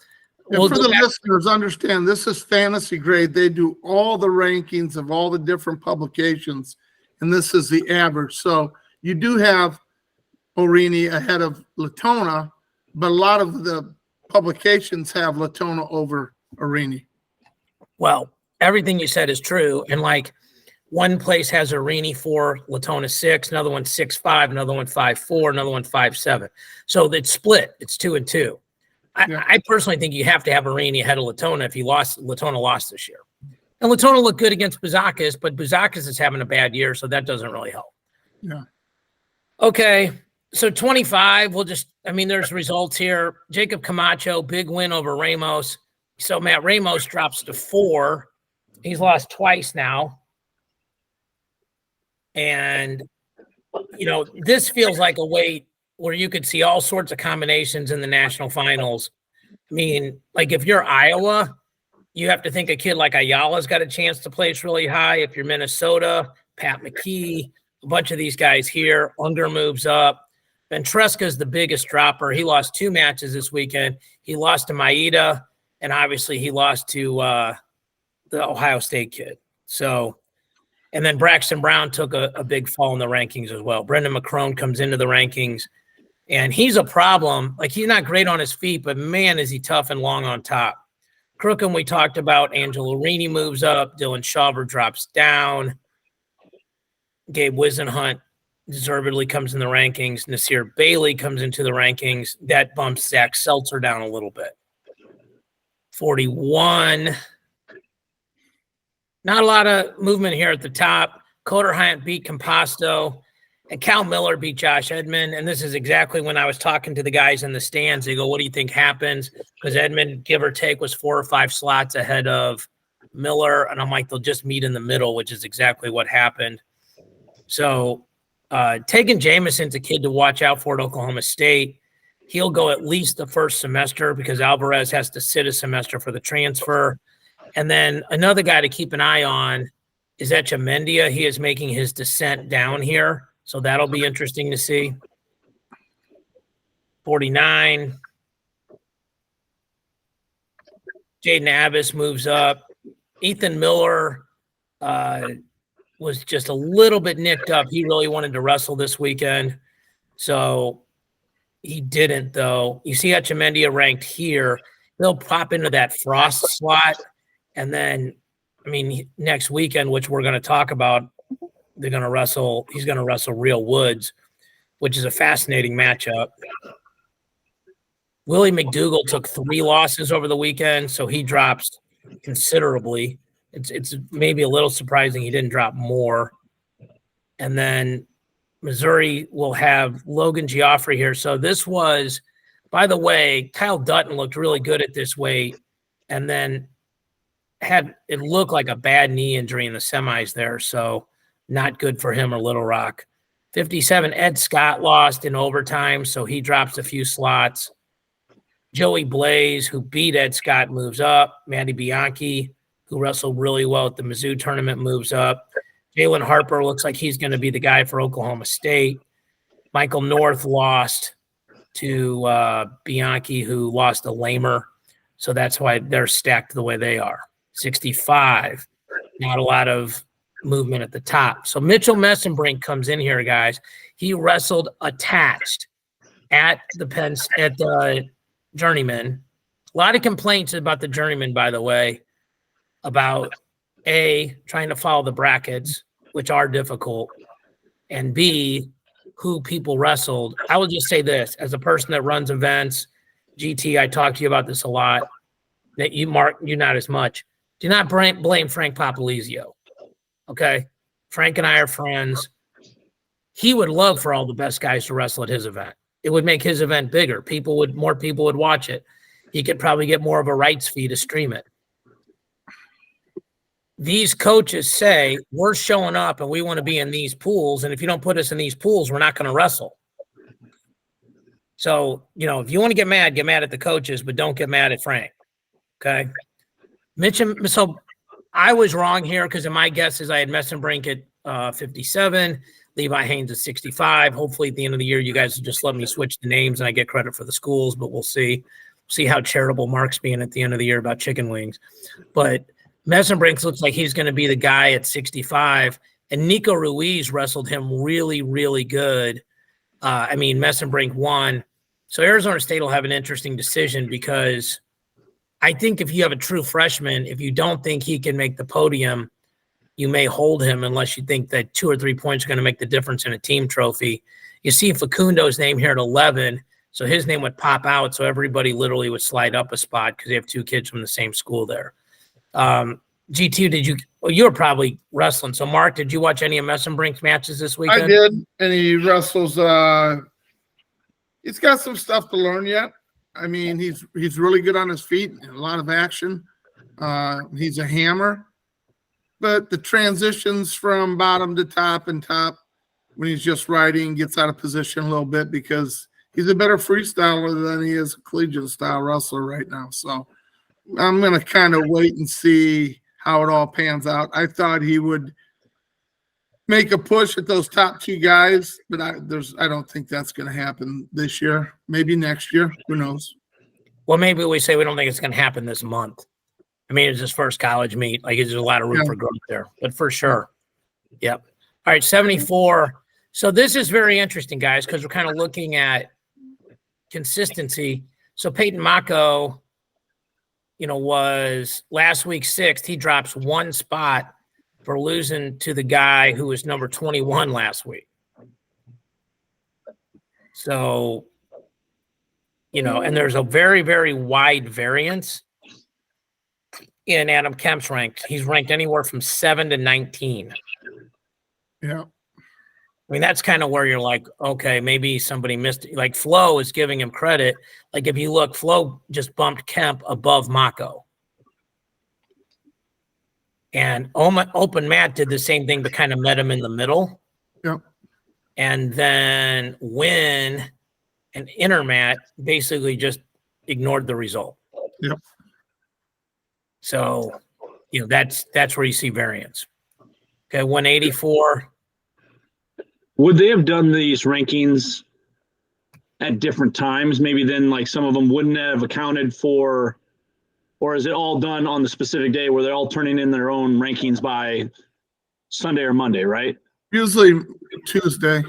And for the listeners, understand this is fantasy grade. They do all the rankings of all the different publications, and this is the average. So you do have Orini ahead of Latona, but a lot of the publications have Latona over Orini. Well, everything you said is true. And one place has Orini 4, Latona 6, another one 6.5, another one 5.4, another one 5.7. So it's split. It's 2 and 2. I personally think you have to have Orini ahead of Latona if Latona lost this year. And Latona looked good against Buzakis, but Buzakis is having a bad year, so that doesn't really help. Yeah. Okay, so 25, there's results here. Jacob Camacho, big win over Ramos. So Matt Ramos drops to 4. He's lost twice now. And, this feels like a weight where you could see all sorts of combinations in the national finals. I mean, if you're Iowa, you have to think a kid like Ayala's got a chance to place really high. If you're Minnesota, Pat McKee, a bunch of these guys here. Unger moves up. Ventresca's the biggest dropper. He lost 2 matches this weekend. He lost to Maeda, and obviously he lost to the Ohio State kid. So, and then Braxton Brown took a big fall in the rankings as well. Brendan McCrone comes into the rankings, and he's a problem. He's not great on his feet, but man, is he tough and long on top. Crookham, we talked about. Angelo Rini moves up. Dylan Shawver drops down. Gabe Wisenhunt deservedly comes in the rankings. Nasir Bailey comes into the rankings. That bumps Zach Seltzer down a little bit. 41. Not a lot of movement here at the top. Coder Hyant beat Composto, and Cal Miller beat Josh Edmond. And this is exactly when I was talking to the guys in the stands. They go, what do you think happens? Because Edmond, give or take, was 4 or 5 slots ahead of Miller. And I'm like, they'll just meet in the middle, which is exactly what happened. So Tegan Jamison's a kid to watch out for at Oklahoma State. He'll go at least the first semester because Alvarez has to sit a semester for the transfer. And then another guy to keep an eye on is Echemendia. He is making his descent down here, so that'll be interesting to see. 49. Jaden Abbas moves up. Ethan Miller was just a little bit nicked up. He really wanted to wrestle this weekend, so he didn't, though. You see Echemendia ranked here. They'll pop into that Frost slot. And then, next weekend, which we're going to talk about, he's going to wrestle Real Woods, which is a fascinating matchup. Willie McDougall took 3 losses over the weekend, so he drops considerably. It's maybe a little surprising he didn't drop more. And then Missouri will have Logan Geoffrey here. So this was, by the way, Kyle Dutton looked really good at this weight, and then it looked like a bad knee injury in the semis there, so not good for him or Little Rock. 57, Ed Scott lost in overtime, so he drops a few slots. Joey Blaze, who beat Ed Scott, moves up. Mandy Bianchi, who wrestled really well at the Mizzou tournament, moves up. Jalen Harper looks like he's going to be the guy for Oklahoma State. Michael North lost to Bianchi, who lost a lamer. So that's why they're stacked the way they are. 65. Not a lot of movement at the top. So Mitchell Messenbrink comes in here, guys. He wrestled attached at the Journeyman. A lot of complaints about the Journeyman, by the way, about A, trying to follow the brackets, which are difficult, and B, who people wrestled. I will just say this, as a person that runs events, GT, I talk to you about this a lot, that you, Mark, you not as much. Do not blame Frank Popolizio, okay? Frank and I are friends. He would love for all the best guys to wrestle at his event. It would make his event bigger. More people would watch it. He could probably get more of a rights fee to stream it. These coaches say, we're showing up and we want to be in these pools, and if you don't put us in these pools, we're not going to wrestle. So, if you want to get mad at the coaches, but don't get mad at Frank, okay? So I was wrong here because in my guesses, I had Messenbrink at 57, Levi Haynes at 65. Hopefully at the end of the year, you guys will just let me switch the names and I get credit for the schools, but we'll see. See how charitable Mark's being at the end of the year about chicken wings. But Messenbrink looks like he's going to be the guy at 65, and Nico Ruiz wrestled him really, really good. Messenbrink won. So Arizona State will have an interesting decision because I think if you have a true freshman, if you don't think he can make the podium, you may hold him unless you think that 2 or 3 points are going to make the difference in a team trophy. You see Facundo's name here at 11, so his name would pop out, so everybody literally would slide up a spot because they have 2 kids from the same school there. GT, you were probably wrestling. So Mark, did you watch any of Messenbrink's matches this weekend? I did, and he wrestles. He's got some stuff to learn yet. I mean, he's really good on his feet, a lot of action. He's a hammer, but the transitions from bottom to top and top when he's just riding gets out of position a little bit because he's a better freestyler than he is a collegiate style wrestler right now. So I'm going to kind of wait and see how it all pans out. I thought he would make a push at those top 2 guys, but I don't think that's going to happen this year. Maybe next year. Who knows? Well, maybe we say we don't think it's going to happen this month. I mean, it's his first college meet. Like, there's a lot of room for growth there, but for sure. Yep. All right, 74. So this is very interesting, guys, because we're kind of looking at consistency. So Peyton Mako, was last week 6th. He drops 1 spot for losing to the guy who was number 21 last week. So, and there's a very, very wide variance in Adam Kemp's rank. He's ranked anywhere from 7 to 19. Yeah. I mean, that's kind of where you're like, okay, maybe somebody missed it. Like Flo is giving him credit. Like if you look, Flo just bumped Kemp above Mako. And Open Matt did the same thing, but kind of met him in the middle. Yep. And then Win and Intermat basically just ignored the result. Yep. So, that's where you see variance. Okay, 184. Would they have done these rankings at different times? Maybe then, like, some of them wouldn't have accounted for, or is it all done on the specific day where they're all turning in their own rankings by Sunday or Monday, right? Usually Tuesday.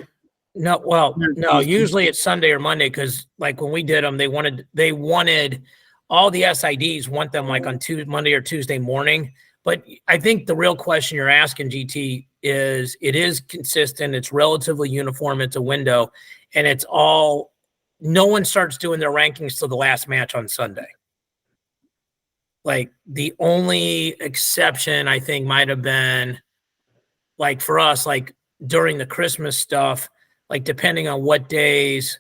No, usually it's Sunday or Monday because, like, when we did them, they wanted all the SIDs want them like on Monday or Tuesday morning. But I think the real question you're asking, GT, is it is consistent. It's relatively uniform. It's a window. And it's all – no one starts doing their rankings till the last match on Sunday. Like, the only exception, I think, might have been, like, for us, like, during the Christmas stuff, like, depending on what days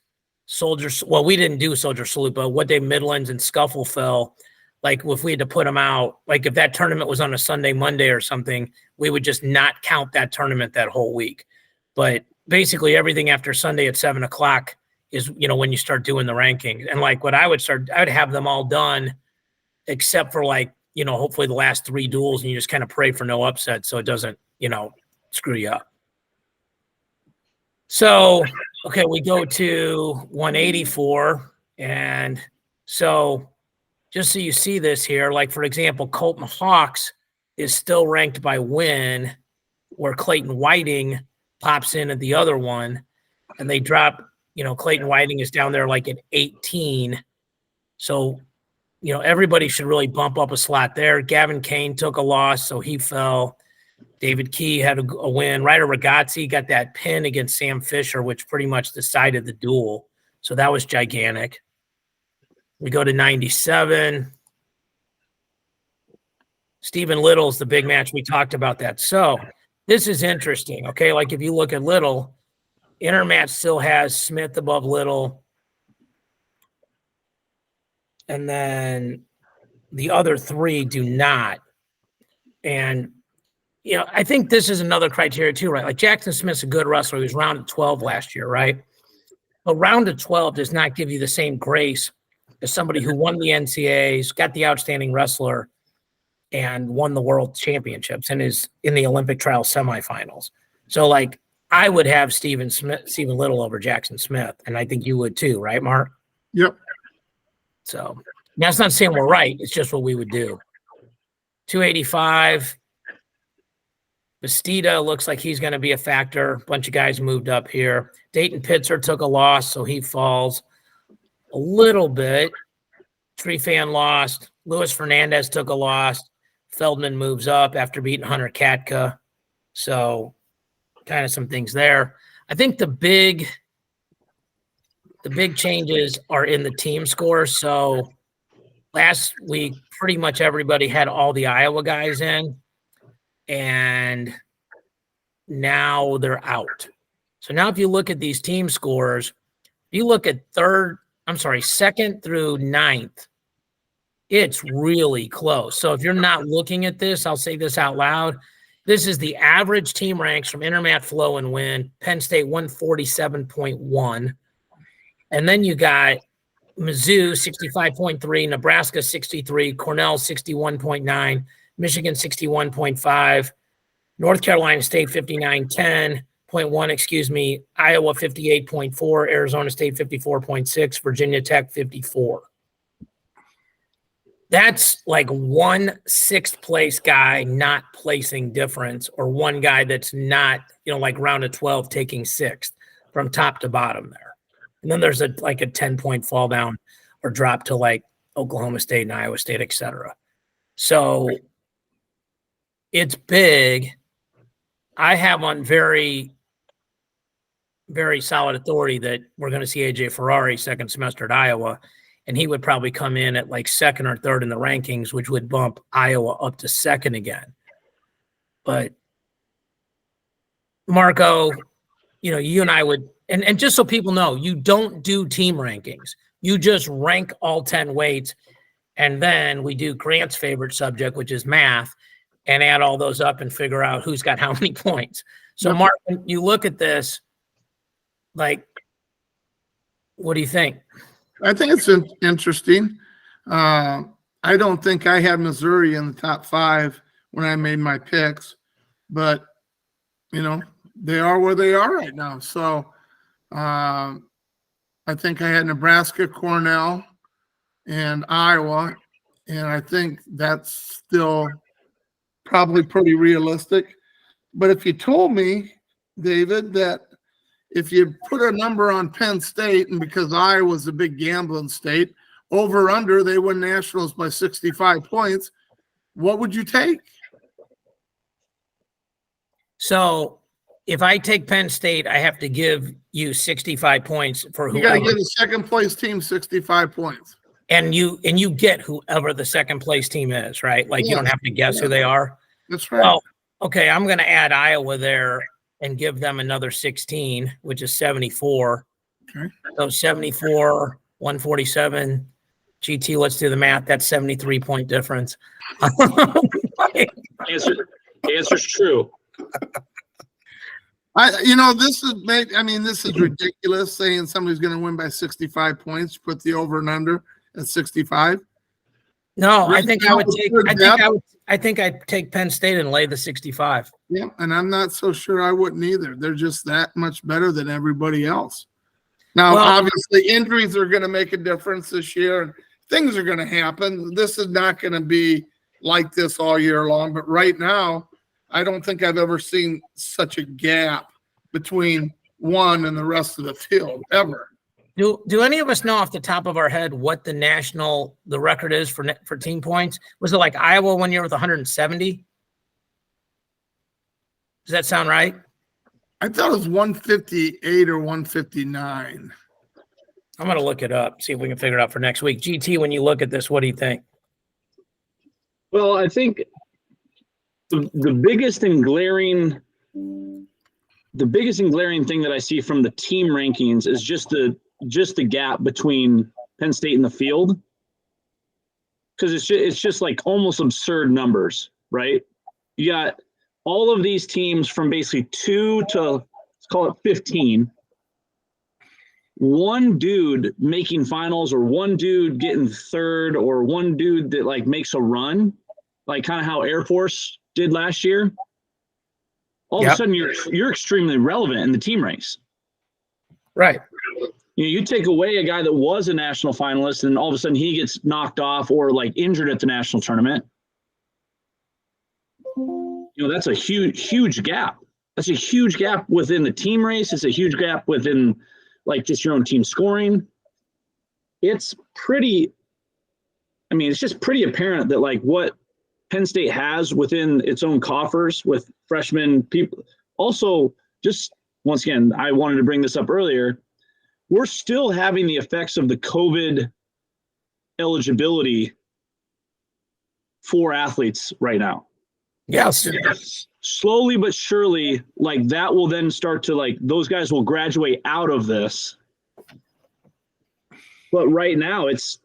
we didn't do Soldier Salute, but what day Midlands and Scuffle fell – like if we had to put them out, like if that tournament was on a Sunday, Monday or something, we would just not count that tournament that whole week. But basically everything after Sunday at 7:00 is, when you start doing the rankings. And like what I would have them all done except for like hopefully the last 3 duels, and you just kind of pray for no upset so it doesn't, screw you up. So, okay, we go to 184. And so just so you see this here, like, for example, Colton Hawks is still ranked by win, where Clayton Whiting pops in at the other one, and they drop, Clayton Whiting is down there like at 18. So, everybody should really bump up a slot there. Gavin Kane took a loss, so he fell. David Key had a win. Ryder Ragazzi got that pin against Sam Fisher, which pretty much decided the duel. So that was gigantic. We go to 97. Stephen Little's the big match. We talked about that. So this is interesting, okay? Like, if you look at Little, Intermat still has Smith above Little. And then the other 3 do not. And, I think this is another criteria too, right? Like, Jackson Smith's a good wrestler. He was rounded 12 last year, right? But rounded 12 does not give you the same grace as somebody who won the NCAAs, got the outstanding wrestler, and won the world championships and is in the Olympic trial semifinals. So, like, I would have Stephen Little over Jackson Smith, and I think you would too, right, Mark? Yep. So that's not saying we're right. It's just what we would do. 285. Bastida looks like he's going to be a factor. A bunch of guys moved up here. Dayton Pitzer took a loss, so he falls a little bit. Trefan lost. Luis Fernandez took a loss. Feldman moves up after beating Hunter Katka. So kind of some things there. I think the big changes are in the team score. So last week, pretty much everybody had all the Iowa guys in, and now they're out. So now if you look at these team scores, you look at second through 9th, it's really close. So if you're not looking at this, I'll say this out loud. This is the average team ranks from Intermat, Flow, and Win. Penn State 147.1. And then you got Mizzou 65.3, Nebraska 63, Cornell 61.9, Michigan 61.5, North Carolina State 59.10.1, Iowa 58.4, Arizona State 54.6, Virginia Tech 54. That's like 1 6th place guy not placing difference, or one guy that's not, like round of 12 taking 6th from top to bottom there. And then there's a 10-point fall down or drop to like Oklahoma State and Iowa State, et cetera. So it's big. I have on very, very solid authority that we're going to see AJ Ferrari second semester at Iowa, and he would probably come in at like 2nd or 3rd in the rankings, which would bump Iowa up to 2nd again. But Marco, you and I would, and just so people know, you don't do team rankings. You just rank all 10 weights, and then we do Grant's favorite subject, which is math, and add all those up and figure out who's got how many points. So, Mark, when you look at this, like, what do you think? I think it's interesting. I don't think I had Missouri in the top 5 when I made my picks, but, they are where they are right now. So I think I had Nebraska, Cornell, and Iowa, and I think that's still probably pretty realistic. But if you told me, David, that if you put a number on Penn State, and because Iowa's a big gambling state, over under, they win nationals by 65 points, what would you take? So if I take Penn State, I have to give you 65 points for whoever. You got to give the second place team 65 points. And you get whoever the second place team is, right? Like, you don't have to guess who they are. That's right. Well, okay, I'm going to add Iowa there and give them another 16, which is 74. Okay. So 74, 147. GT, let's do the math. That's 73-point difference. Answer's true. This is ridiculous saying somebody's going to win by 65 points, put the over and under at 65. No, I Right think I now, would with take. good depth- I think I'd take Penn State and lay the 65. Yeah, and I'm not so sure I wouldn't either. They're just that much better than everybody else. Now, Well- obviously, injuries are going to make a difference this year, and things are going to happen. This is not going to be like this all year long, but right now, I don't think I've ever seen such a gap between one and the rest of the field ever. Do any of us know off the top of our head what the record is for team points? Was it like Iowa 1 year with 170? Does that sound right? I thought it was 158 or 159. I'm going to look it up, see if we can figure it out for next week. GT, when you look at this, what do you think? Well, I think the biggest and glaring thing that I see from the team rankings is just the gap between Penn State and the field, because it's just like almost absurd numbers, right? You got all of these teams from basically 2 to, let's call it 15. One dude making finals, or one dude getting third, or one dude that like makes a run, like kind of how Air Force did last year. All of a sudden, you're extremely relevant in the team race. Right. You take away a guy that was a national finalist, and all of a sudden he gets knocked off or like injured at the national tournament. That's a huge gap. That's a huge gap within the team race. It's a huge gap within like just your own team scoring. It's just pretty apparent that like what Penn State has within its own coffers with freshman people. Also, just once again, I wanted to bring this up earlier. We're still having the effects of the COVID eligibility for athletes right now. Yes. Slowly but surely, like that will then start to like those guys will graduate out of this. But right now it's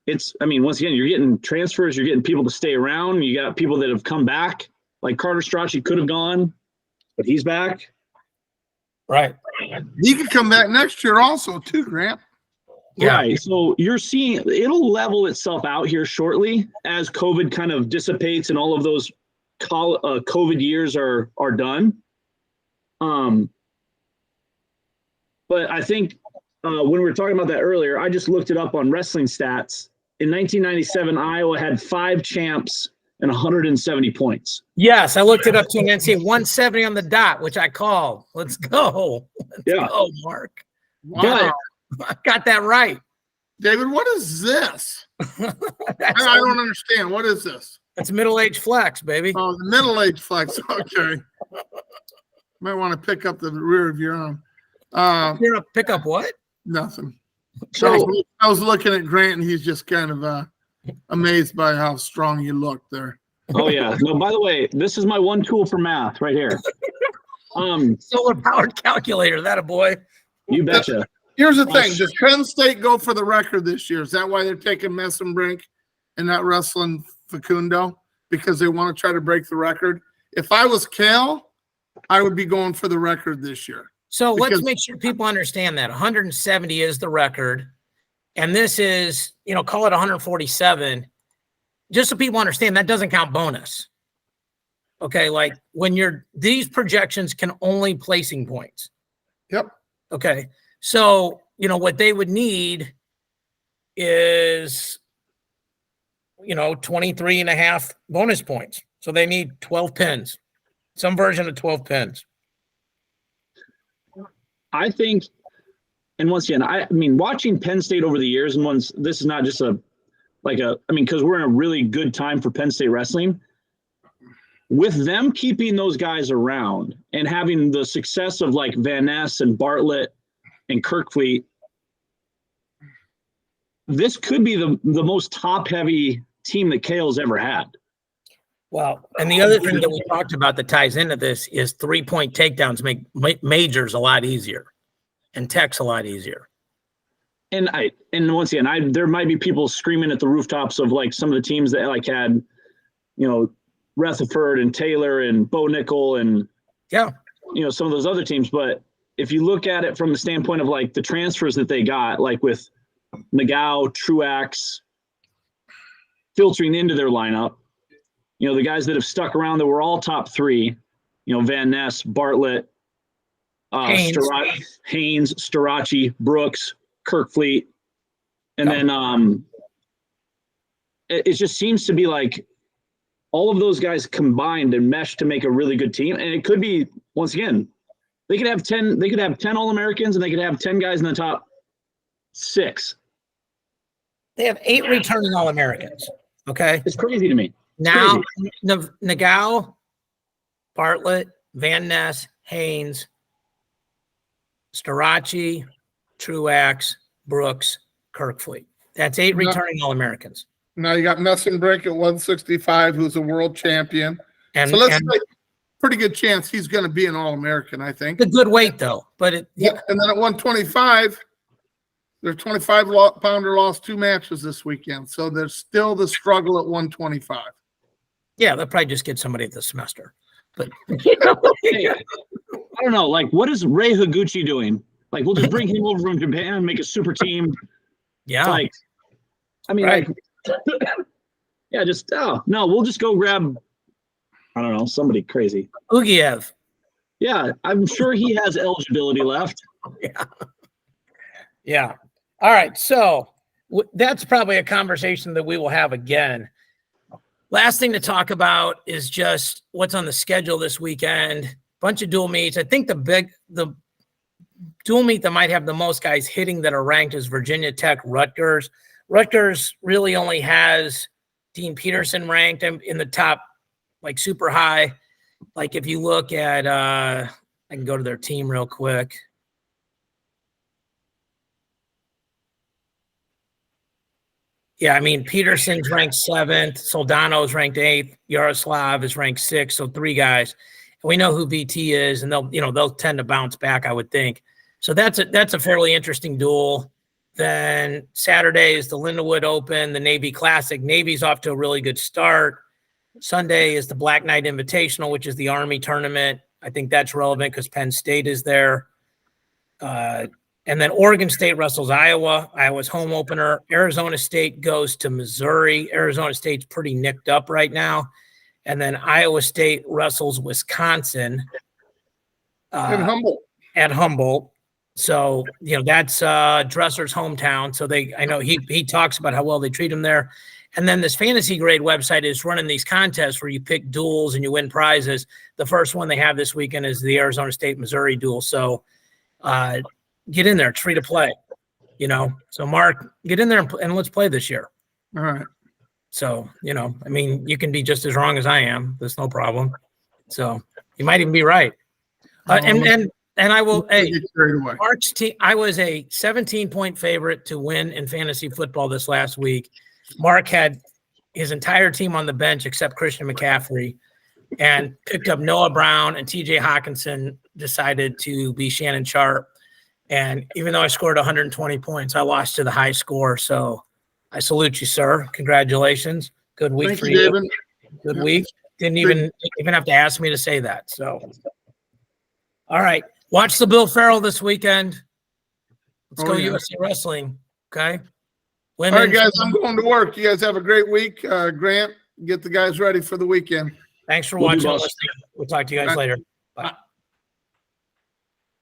once again, you're getting transfers, you're getting people to stay around. You got people that have come back, like Carter Strachey could have gone, but he's back. Right. He could come back next year also too, Grant. Yeah. Right. So you're seeing it'll level itself out here shortly as COVID kind of dissipates and all of those COVID years are done. But I think when we were talking about that earlier, I just looked it up on wrestling stats. In 1997, Iowa had 5 champs and 170 points. Yes, I looked it up too, and then see 170 on the dot, which I called. Let's go. Let's go, Mark. Wow. I got that right. David, what is this? I don't understand. What is this? That's middle-age flex, baby. Oh, the middle-age flex. Okay. Might want to pick up the rear of your arm. You're gonna pick up what? Nothing. So I was looking at Grant, and he's just kind of amazed by how strong you look there. oh yeah. No, by the way, this is my one tool for math right here. Solar-powered calculator, that a boy. You betcha. Here's the thing. Does Penn State go for the record this year? Is that why they're taking Messenbrink and not wrestling Facundo? Because they want to try to break the record? If I was Cal, I would be going for the record this year. So let's make sure people understand that 170 is the record, and this is, call it 147. Just so people understand, that doesn't count bonus. Okay, like when these projections can only placing points. Yep. Okay, so what they would need is 23 and a half bonus points. So they need 12 pins, some version of 12 pins. I think, and once again, watching Penn State over the years, and this is not just because we're in a really good time for Penn State wrestling. With them keeping those guys around and having the success of like Van Ness and Bartlett and Kirkfleet, this could be the most top-heavy team that Cale's ever had. Well, and the other thing that we talked about that ties into this is 3-point takedowns make majors a lot easier and techs a lot easier. And once again, there might be people screaming at the rooftops of like some of the teams that like had, Rutherford and Taylor and Bo Nickel and some of those other teams. But if you look at it from the standpoint of like the transfers that they got, like with McGow, Truax, filtering into their lineup. You know, the guys that have stuck around that were all top 3, you know, Van Ness, Bartlett, Haynes, Storaci, Brooks, Kirkfleet. And then it just seems to be like all of those guys combined and meshed to make a really good team. And it could be, once again, they could have 10 All-Americans, and they could have 10 guys in the top 6. They have 8 returning All-Americans. Okay. It's crazy to me. Now, Nagao, Bartlett, Van Ness, Haynes, Storaci, Truax, Brooks, Kirkfleet. That's 8 returning All-Americans. Now you got Messenbrick at 165, who's a world champion. And so let's say pretty good chance he's going to be an All-American, I think. It's a good weight, though. But and then at 125, their 25-pounder lost 2 matches this weekend. So there's still the struggle at 125. Yeah, they'll probably just get somebody at the semester. But hey, I don't know. Like, what is Ray Higuchi doing? Like, we'll just bring him over from Japan and make a super team. Yeah. Like, I mean, right. Yeah, no, we'll just go grab, I don't know, somebody crazy. Ugiev. Yeah, I'm sure he has eligibility left. Yeah. Yeah. All right. So that's probably a conversation that we will have again. Last thing to talk about is just what's on the schedule this weekend. Bunch of dual meets. I think the dual meet that might have the most guys hitting that are ranked is Virginia Tech, Rutgers. Rutgers really only has Dean Peterson ranked in the top, like super high. Like if you look at, I can go to their team real quick. Yeah, I mean, Peterson's ranked 7th, Soldano's ranked 8th, Yaroslav is ranked 6th, so 3 guys. And we know who VT is, and they'll tend to bounce back, I would think. So that's a fairly interesting duel. Then Saturday is the Lindenwood Open, the Navy Classic. Navy's off to a really good start. Sunday is the Black Knight Invitational, which is the Army tournament. I think that's relevant because Penn State is there. And then Oregon State wrestles Iowa. Iowa's home opener. Arizona State goes to Missouri. Arizona State's pretty nicked up right now. And then Iowa State wrestles Wisconsin at Humboldt. So, that's Dresser's hometown. So I know he talks about how well they treat him there. And then this Fantasy Grade website is running these contests where you pick duels and you win prizes. The first one they have this weekend is the Arizona State-Missouri duel. So get in there. It's free to play, So, Mark, get in there and let's play this year. All right. So, I mean, you can be just as wrong as I am. There's no problem. So you might even be right. And I will, Mark's team, I was a 17-point favorite to win in fantasy football this last week. Mark had his entire team on the bench except Christian McCaffrey and picked up Noah Brown, and TJ Hawkinson decided to be Shannon Sharp. And even though I scored 120 points, I lost to the high score. So I salute you, sir. Congratulations. Good week. Thank for you. David. Good week. Didn't even have to ask me to say that. So, all right. Watch the Bill Farrell this weekend. Let's go USA Wrestling. Okay. Women's. All right, guys. I'm going to work. You guys have a great week. Grant, get the guys ready for the weekend. Thanks for watching. We'll talk to you guys later. Bye.